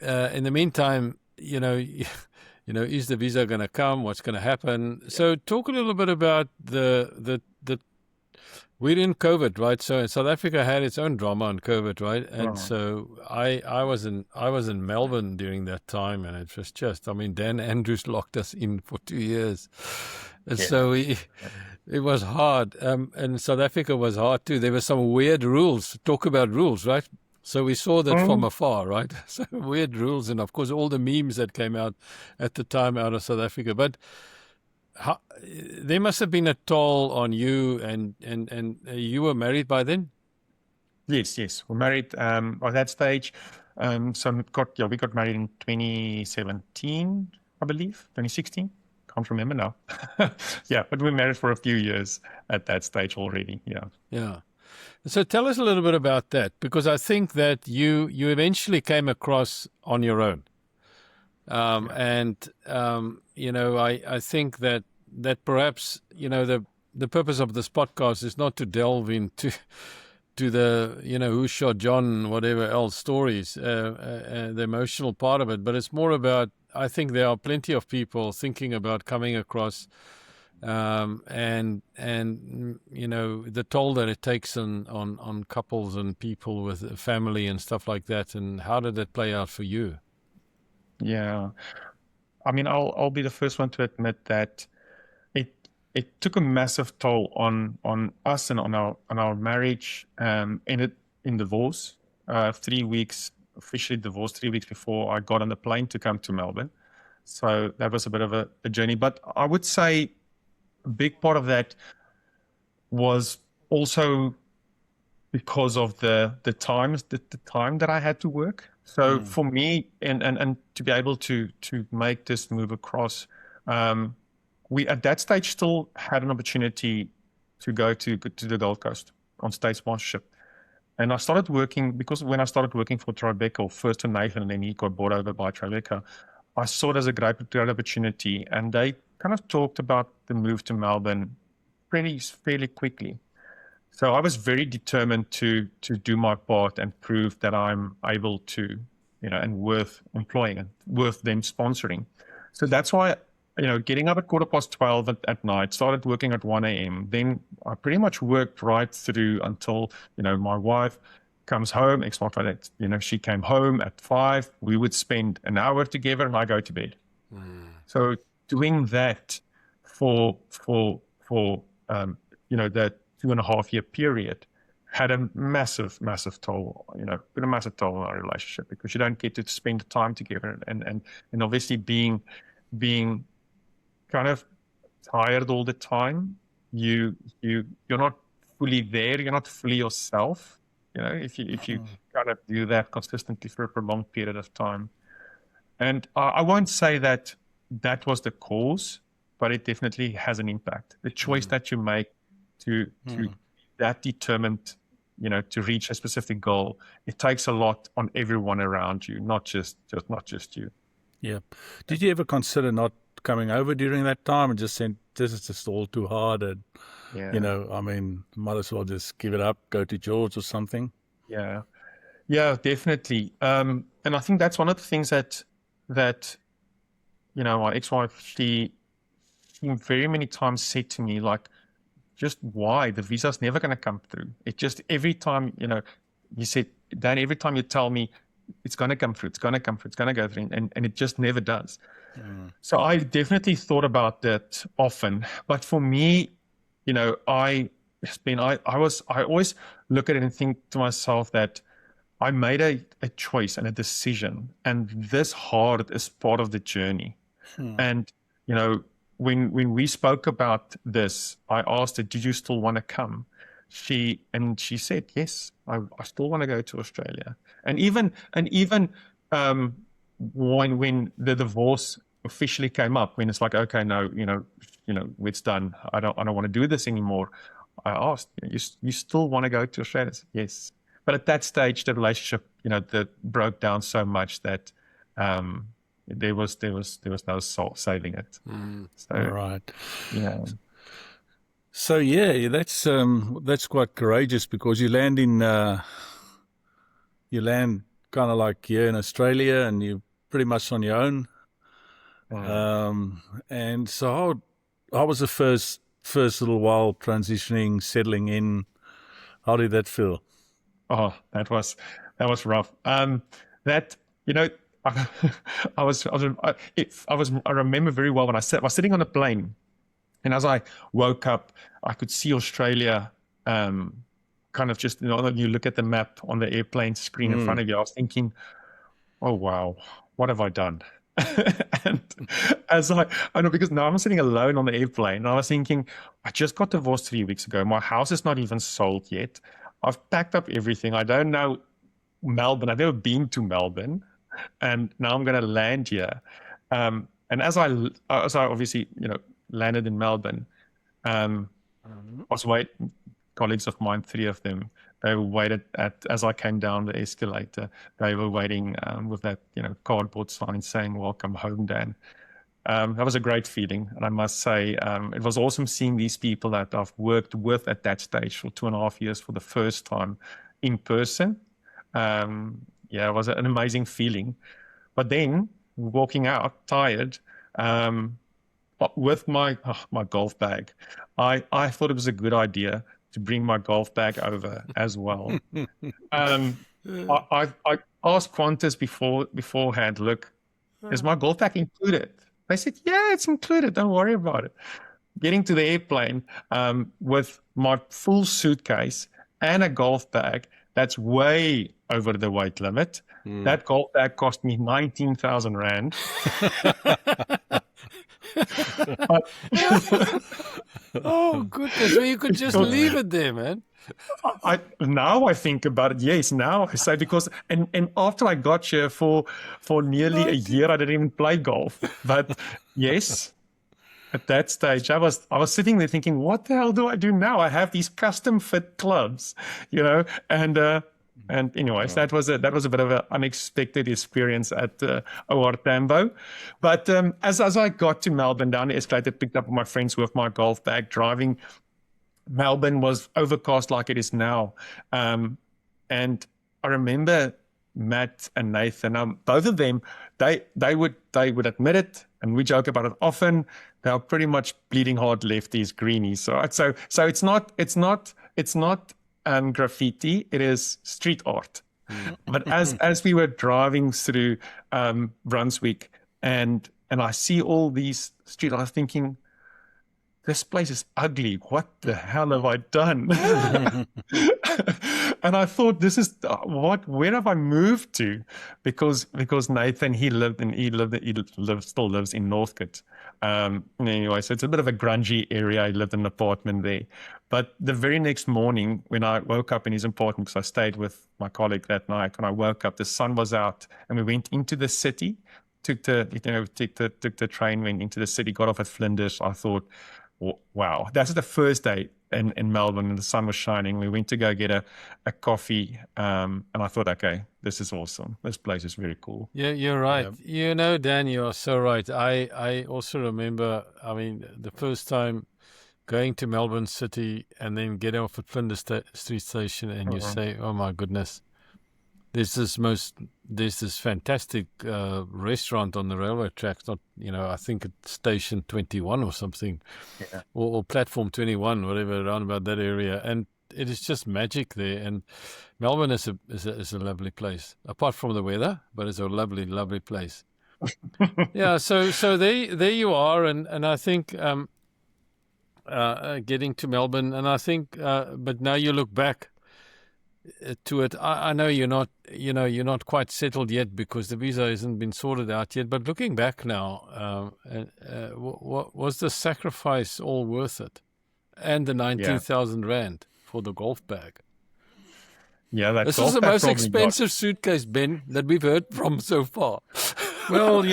in the meantime, is the visa going to come? What's going to happen? So talk a little bit about the we're in COVID, right? So South Africa had its own drama on COVID, right? And so I was in Melbourne during that time, and it was just, Dan Andrews locked us in for 2 years. And so it was hard. And South Africa was hard too. There were some weird rules. Talk about rules, right? So we saw that from afar, right? So weird rules, and of course all the memes that came out at the time out of South Africa. But there must have been a toll on you, and you were married by then? Yes, we're married at that stage. So we got married in 2017, I believe, 2016. Can't remember now. Yeah, but we were married for a few years at that stage already. Yeah. So tell us a little bit about that, because I think that you eventually came across on your own. I think that perhaps, the purpose of this podcast is not to delve into the, who shot John, whatever else stories, the emotional part of it, but it's more about, I think there are plenty of people thinking about coming across and the toll that it takes on couples and people with family and stuff like that. And how did that play out for you? Yeah, I'll be the first one to admit that it took a massive toll on us and on our marriage. Ended in divorce. 3 weeks officially divorced 3 weeks before I got on the plane to come to Melbourne. So that was a bit of a journey. But I would say a big part of that was also because of the time that I had to work. So for me, and to be able to make this move across, we at that stage still had an opportunity to go to the Gold Coast on state sponsorship. And I started working, because when I started working for Tribeca, or first to Nathan, and then he got bought over by Tribeca, I saw it as a great opportunity. And they kind of talked about the move to Melbourne fairly quickly. So I was very determined to do my part and prove that I'm able to, and worth employing and worth them sponsoring. So that's why, getting up at 12:15 at night, started working at 1 a.m. Then I pretty much worked right through until, my wife comes home, ex-wife, she came home at 5. We would spend an hour together and I go to bed. So doing that for that 2.5-year period had a massive toll, put a massive toll on our relationship, because you don't get to spend time together, and obviously being kind of tired all the time, you're not fully there, you're not fully yourself, if you kind of do that consistently for a prolonged period of time. And I won't say that was the cause, but it definitely has an impact. The choice that you make to that determined, to reach a specific goal, it takes a lot on everyone around you, not just you. Yeah. Did you ever consider not coming over during that time and just saying, this is just all too hard, and might as well just give it up, go to George or something? Yeah, definitely. And I think that's one of the things that my ex-wife, she very many times said to me, like, just why the visa's never going to come through. It just, every time, you said, Dan, every time you tell me it's going to come through, it's going to come through, it's going to go through, and it just never does. So I definitely thought about that often. But for me, I always look at it and think to myself that I made a choice and a decision, and this hard is part of the journey. And, when we spoke about this, I asked her, do you still want to come? She said, yes, I still want to go to Australia. And even when the divorce officially came up, when it's like, okay, no, it's done, I don't want to do this anymore, I asked, you still want to go to Australia? Said, yes. But at that stage, the relationship, that broke down so much that there was no saving it. So, right. Yeah. So that's quite courageous, because you land kind of like here in Australia, and you're pretty much on your own. And so how was the first little while transitioning, settling in? How did that feel? Oh, that was rough. I remember very well when I was sitting on a plane, and as I woke up, I could see Australia, kind of just, you look at the map on the airplane screen in front of you. I was thinking, oh, wow, what have I done? And I know, because now I'm sitting alone on the airplane, and I was thinking, I just got divorced 3 weeks ago. My house is not even sold yet. I've packed up everything. I don't know Melbourne. I've never been to Melbourne, and now I'm going to land here. And as I obviously, landed in Melbourne, I was waiting. Colleagues of mine, 3 of them, they waited as I came down the escalator. They were waiting with that, cardboard sign saying, "Welcome home, Dan." That was a great feeling, and I must say, it was awesome seeing these people that I've worked with at that stage for 2.5 years for the first time in person. It was an amazing feeling. But then walking out tired, with my golf bag, I thought it was a good idea to bring my golf bag over as well. I asked Qantas beforehand, look, is my golf bag included? They said, yeah, it's included. Don't worry about it. Getting to the airplane with my full suitcase and a golf bag that's way over the weight limit. That golf bag cost me 19,000 Rand. Oh, goodness. Well, you could just leave it there, man. Now I think about it. Yes, now I say, because and after I got here for nearly a year, I didn't even play golf. But yes, at that stage, I was sitting there thinking, what the hell do I do now? I have these custom fit clubs, and anyways, that was a bit of an unexpected experience at OR Tambo. But as I got to Melbourne, down the escalator, picked up my friends with my golf bag, driving. Melbourne was overcast like it is now, and I remember Matt and Nathan, both of them, they would admit it, and we joke about it often. They are pretty much bleeding heart lefties, greenies. So it's not graffiti. It is street art. But as we were driving through Brunswick, and I see all these street art, I was thinking, this place is ugly. What the hell have I done? And I thought, this is where have I moved to? Because Nathan, he still lives in Northcote. Anyway, so it's a bit of a grungy area. He lived in an apartment there. But the very next morning, when I woke up in his apartment, because I stayed with my colleague that night, when I woke up, the sun was out, and we went into the city. Took the train, went into the city, got off at Flinders. I thought, wow, that's the first day in Melbourne, and the sun was shining. We went to go get a coffee, and I thought, okay, this is awesome. This place is very cool. Yeah, you're right. Yeah. Dan, you are so right. I also remember, the first time going to Melbourne City and then getting off at Flinders Street Station, and you say, oh my goodness, there's this fantastic restaurant on the railway tracks. Not, I think it's station 21 or something, or platform 21, whatever, around about that area. And it is just magic there. And Melbourne is a lovely place, apart from the weather, but it's a lovely, lovely place. Yeah. So there you are, and I think getting to Melbourne, and I think, but now you look back to it. I know you're not quite settled yet because the visa hasn't been sorted out yet. But looking back now, was the sacrifice all worth it? And the 19,000 rand for the golf bag. Yeah, this is the most expensive suitcase, Ben, that we've heard from so far. Well,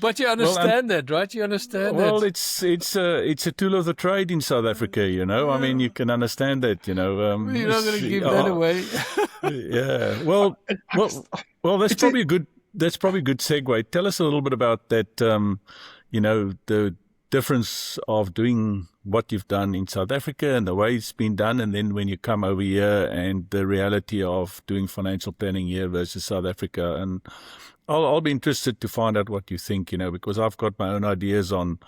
But you understand that, right? You understand that. Well, it's a tool of the trade in South Africa, I mean, you can understand that, You're not going to give that away. Yeah. Well, that's probably a good segue. Tell us a little bit about that, the difference of doing what you've done in South Africa and the way it's been done, and then when you come over here and the reality of doing financial planning here versus South Africa. And I'll be interested to find out what you think, because I've got my own ideas on,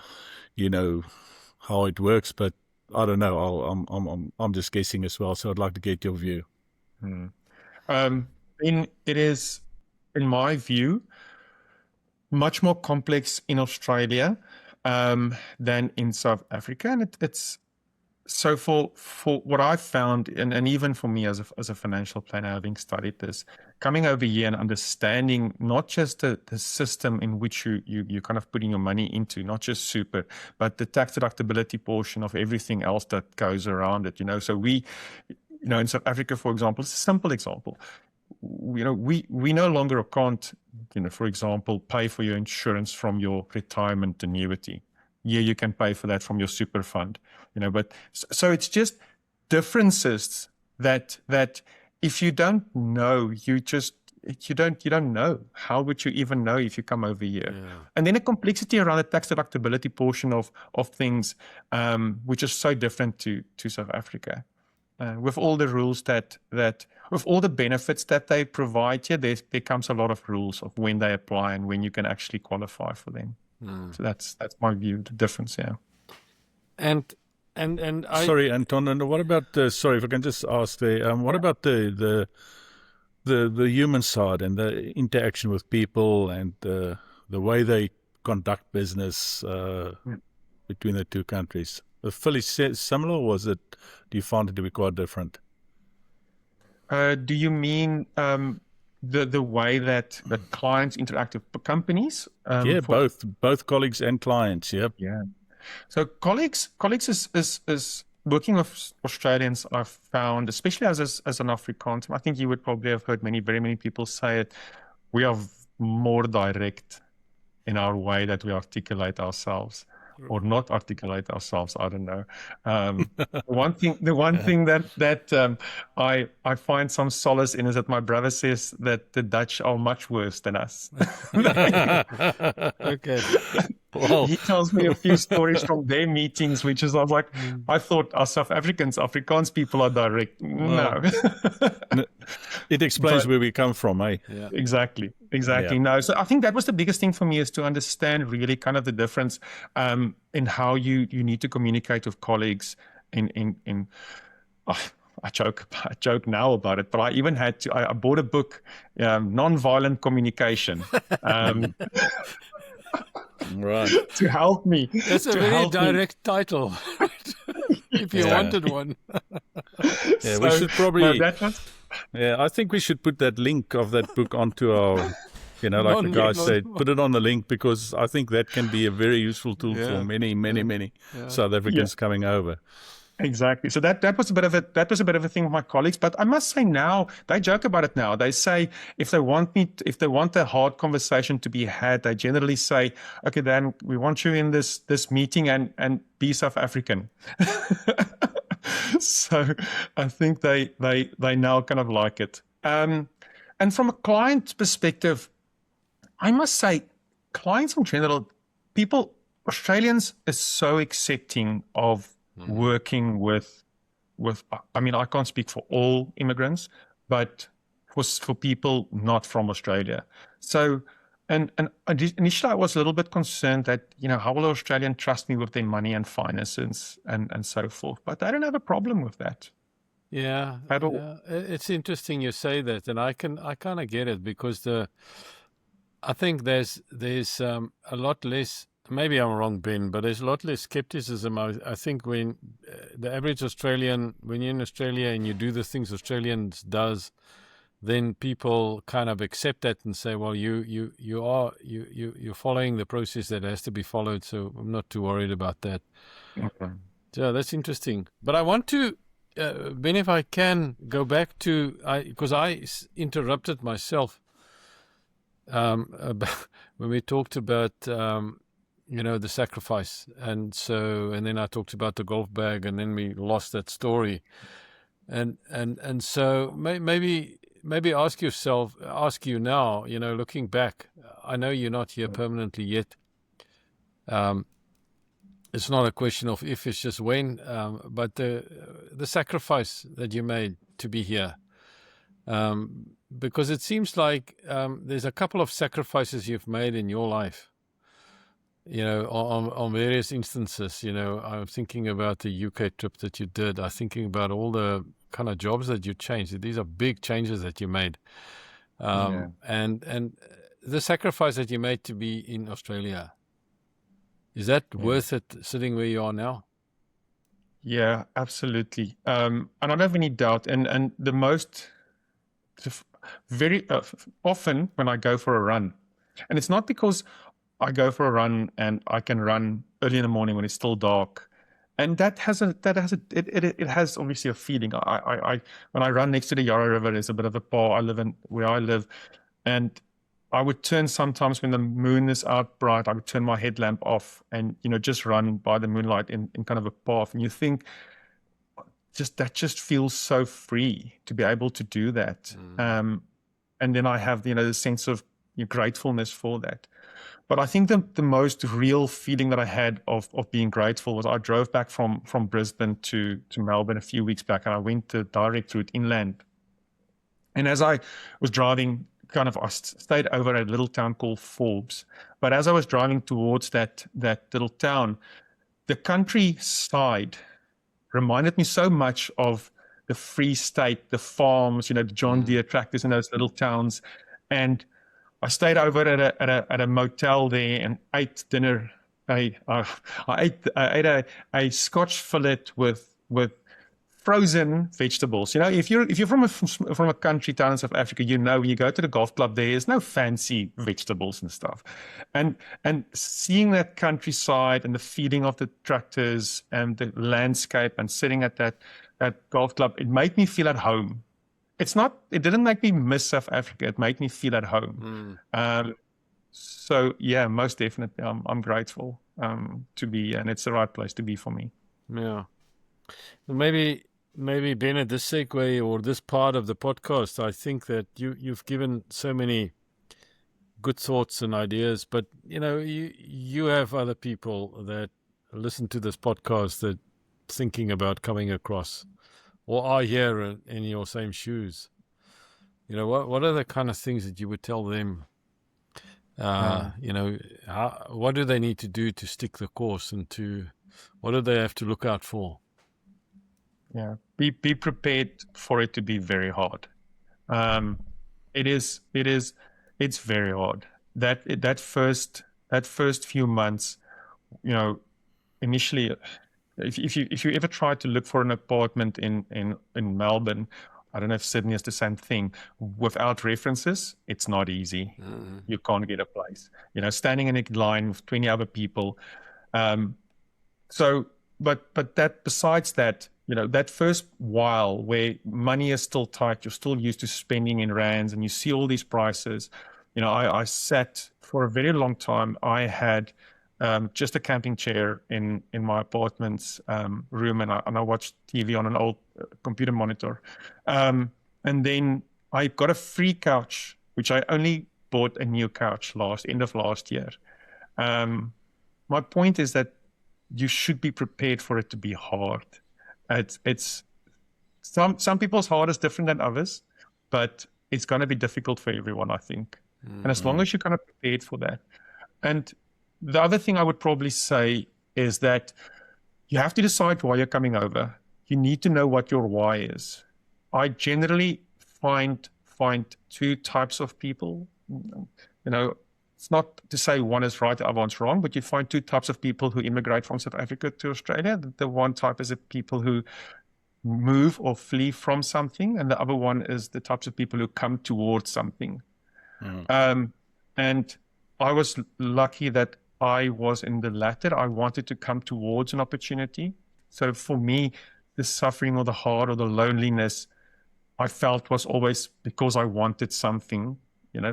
how it works, but I don't know. I'm just guessing as well. So I'd like to get your view. It is, in my view, much more complex in Australia than in South Africa, and it's so for what I've found, and even for me as a financial planner, having studied this, coming over here and understanding not just the system in which you kind of putting your money into, not just super, but the tax deductibility portion of everything else that goes around it. So we, in South Africa, for example, it's a simple example. We no longer can't, for example, pay for your insurance from your retirement annuity. Yeah, you can pay for that from your super fund, but so it's just differences that if you don't know, you don't know. How would you even know if you come over here? Yeah. And then the complexity around the tax deductibility portion of things, which is so different to South Africa. With all the rules that with all the benefits that they provide here, there comes a lot of rules of when they apply and when you can actually qualify for them. So that's my view, the difference, yeah. And sorry, Anton, and what about sorry if I can just ask what about the human side and the interaction with people and the way they conduct business between the two countries? Fairly similar, or do you find it to be quite different? Do you mean the way that clients interact with companies? Both colleagues and clients. Yep. Yeah. So colleagues is working with Australians. I've found, especially as an Afrikaans, I think you would probably have heard very many people say it. We are more direct in our way that we articulate ourselves. or not articulate ourselves. I don't know. The one thing that I find some solace in is that my brother says that the Dutch are much worse than us. Okay. Well, He tells me a few stories from their meetings, which is I was like, I thought us South Africans, Afrikaans people are direct. No. it explains But- where we come from, eh? Yeah. Exactly. Yeah. No, so I think that was the biggest thing for me, is to understand really kind of the difference in how you need to communicate with colleagues. I joke now about it, but I even had to. I bought a book, Nonviolent Communication, Right. to help me. That's a to very help me. direct title. If you Yeah. wanted one. Yeah, we should probably. No, that was, Yeah, I think we should put that link of that book onto our, like the guy said, put it on the link, because I think that can be a very useful tool Yeah. for many South Africans coming over. Exactly. So that was a bit of a thing with my colleagues. But I must say, now they joke about it. Now they say if they want a hard conversation to be had, they generally say, "Okay, Dan, we want you in this meeting and be South African." So I think they now kind of like it. And from a client perspective, I must say, clients in general, Australians are so accepting of working with, I mean, I can't speak for all immigrants, but for people not from Australia. So, and initially I was a little bit concerned that, how will an Australian trust me with their money and finances and so forth? But I don't have a problem with that. Yeah, At all. yeah. It's interesting you say that, and I kind of get it, because I think there's a lot less. Maybe I'm wrong, Ben, but there's a lot less skepticism. I think when the average Australian, when you're in Australia and you do the things Australians does, then people kind of accept that and say, well, you're following the process that has to be followed, so I'm not too worried about that. Okay. So that's interesting. But I want to, Ben, if I can go back to, because I interrupted myself when we talked about, the sacrifice. And then I talked about the golf bag, and then we lost that story. And so maybe ask you now, looking back, I know you're not here permanently yet. It's not a question of if, it's just when, but the sacrifice that you made to be here. Because it seems like there's a couple of sacrifices you've made in your life, on various instances. I'm thinking about the UK trip that you did. I'm thinking about all the kind of jobs that you changed. These are big changes that you made. And the sacrifice that you made to be in Australia, is that worth it, sitting where you are now? Yeah, absolutely. And I don't have any doubt. And the most very often when I go for a run, and it's not because I go for a run and I can run early in the morning when it's still dark, and it has obviously a feeling. I when I run next to the Yarra River, there's a bit of a paw. Where I live, and I would turn sometimes when the moon is out bright. I would turn my headlamp off and just run by the moonlight in kind of a path, and you think, that just feels so free to be able to do that. And then I have the sense of gratefulness for that. But I think the most real feeling that I had of being grateful was I drove back from Brisbane to Melbourne a few weeks back, and I went the direct route inland. And as I was driving, I stayed over at a little town called Forbes. But as I was driving towards that little town, the countryside reminded me so much of the Free State, the farms, the John Deere tractors in those little towns. And I stayed over at a motel there and ate dinner. I ate a Scotch fillet with frozen vegetables. If you're from a country town in South Africa, when you go to the golf club, there's no fancy vegetables and stuff. And seeing that countryside and the feeling of the tractors and the landscape and sitting at that golf club, it made me feel at home. It didn't make me miss South Africa. It made me feel at home. So yeah, most definitely, I'm grateful to be, and it's the right place to be for me. Yeah. Well, maybe Ben, at this segue or this part of the podcast, I think that you've given so many good thoughts and ideas, but you have other people that listen to this podcast that thinking about coming across or are here in your same shoes. What are the kind of things that you would tell them? What do they need to do to stick the course, and what do they have to look out for? Yeah, be prepared for it to be very hard. It's very hard. That first few months, initially, if you ever try to look for an apartment in Melbourne, I don't know if Sydney is the same thing. Without references, it's not easy. Mm. You can't get a place. Standing in a line with 20 other people. But that besides that, that first while where money is still tight, you're still used to spending in rands, and you see all these prices. I sat for a very long time. I had just a camping chair in my apartment's room, and I watched TV on an old computer monitor. And then I got a free couch, which I only bought a new couch end of last year. My point is that you should be prepared for it to be hard. It's some people's hard is different than others, but it's going to be difficult for everyone, I think. Mm-hmm. And as long as you're kind of prepared for that. And the other thing I would probably say is that you have to decide why you're coming over. You need to know what your why is. I generally find two types of people. It's not to say one is right, the other one's wrong, but you find two types of people who immigrate from South Africa to Australia. The one type is the people who move or flee from something, and the other one is the types of people who come towards something. Mm. And I was lucky that I was in the latter. I wanted to come towards an opportunity. So for me, the suffering or the hard or the loneliness I felt was always because I wanted something,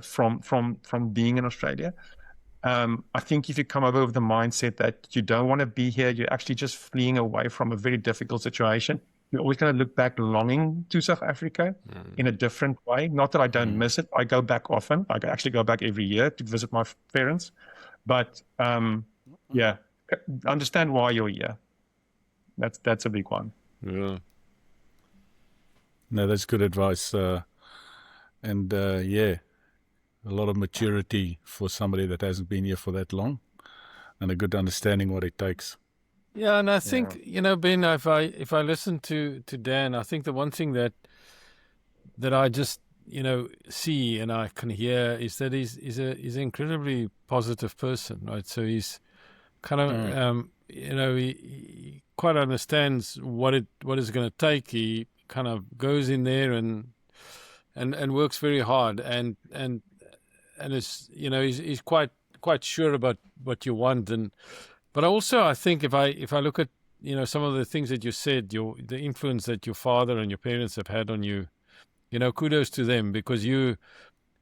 from being in Australia. I think if you come over with the mindset that you don't want to be here, you're actually just fleeing away from a very difficult situation. You're always going to look back longing to South Africa in a different way. Not that I don't miss it. I go back often. I actually go back every year to visit my parents. But understand why you're here. That's a big one. Yeah. No, that's good advice. A lot of maturity for somebody that hasn't been here for that long, and a good understanding what it takes. Yeah, and I think Ben, if I listen to Dan, I think the one thing that I just see and I can hear is that he's an incredibly positive person, right? So he's kind of he quite understands what it's going to take. He kind of goes in there and works very hard and it's he's quite sure about what you want. But also I think if I look at some of the things that you said, the influence that your father and your parents have had on you, kudos to them, because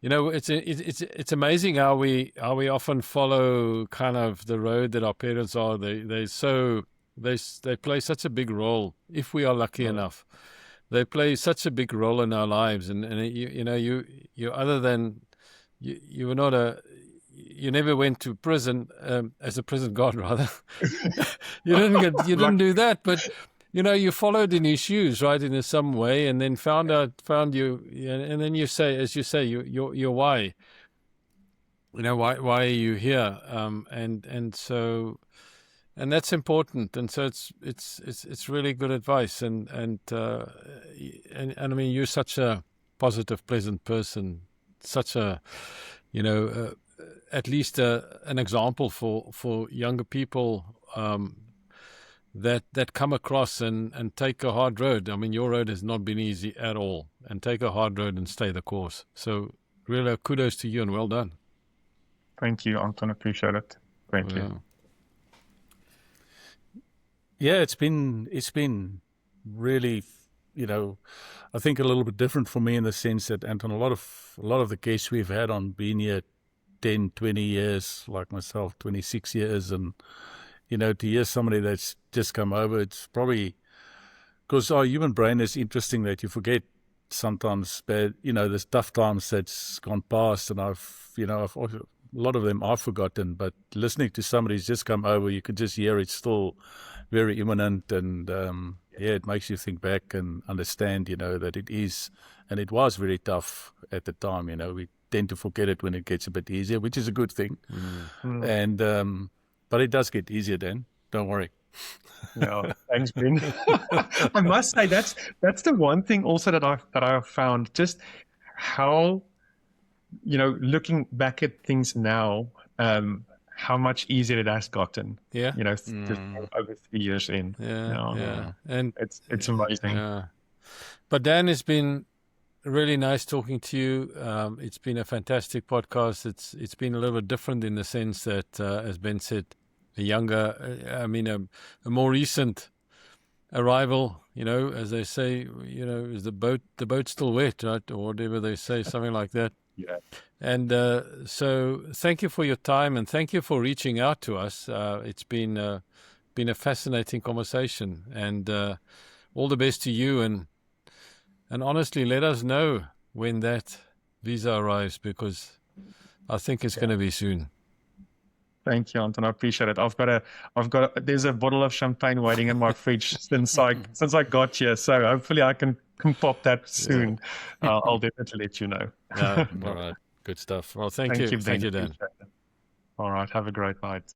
it's amazing how we often follow kind of the road that our parents are. They play such a big role if we are lucky enough. They play such a big role in our lives, and you other than you were not you never went to prison as a prison guard, rather. you didn't do that, but you followed in his shoes, right, in some way, and then found you, and then you say, as you say, your why. Why are you here? And that's important, and so it's really good advice, and I mean, you're such a positive, pleasant person, such a at least an example for younger people that come across and take a hard road. I mean, your road has not been easy at all, and take a hard road and stay the course. So really, kudos to you and well done. Thank you, Anton. Appreciate it. Thank you. Yeah, it's been really, I think a little bit different for me in the sense that, Anton, a lot of the guests we've had on been here 10, 20 years, like myself, 26 years. And, to hear somebody that's just come over, it's probably because our human brain is interesting that you forget sometimes bad, there's tough times that's gone past. And a lot of them I've forgotten, but listening to somebody who's just come over, you can just hear it's still very imminent. And, it makes you think back and understand, that it is, and it was very tough at the time. We tend to forget it when it gets a bit easier, which is a good thing. And but it does get easier, Dan. Don't worry. Yeah, thanks, Ben. I must say that's the one thing also that I've found, just how, looking back at things now, how much easier it has gotten. Yeah. Just over 3 years in. Yeah. And it's amazing. yeah. But Dan, it's been really nice talking to you. It's been a fantastic podcast. It's been a little bit different in the sense that, as Ben said, a more recent arrival, as they say, is the boat still wet, right? Or whatever they say, something like that. Yeah. And so thank you for your time, and thank you for reaching out to us. It's been a fascinating conversation, and all the best to you. And honestly, let us know when that visa arrives, because I think it's going to be soon. Thank you, Anton. I appreciate it. There's a bottle of champagne waiting in my fridge since I got here. So hopefully I can pop that soon. I'll definitely let you know. All right. Good stuff. Well, thank you. Thank you, Dan. All right. Have a great night.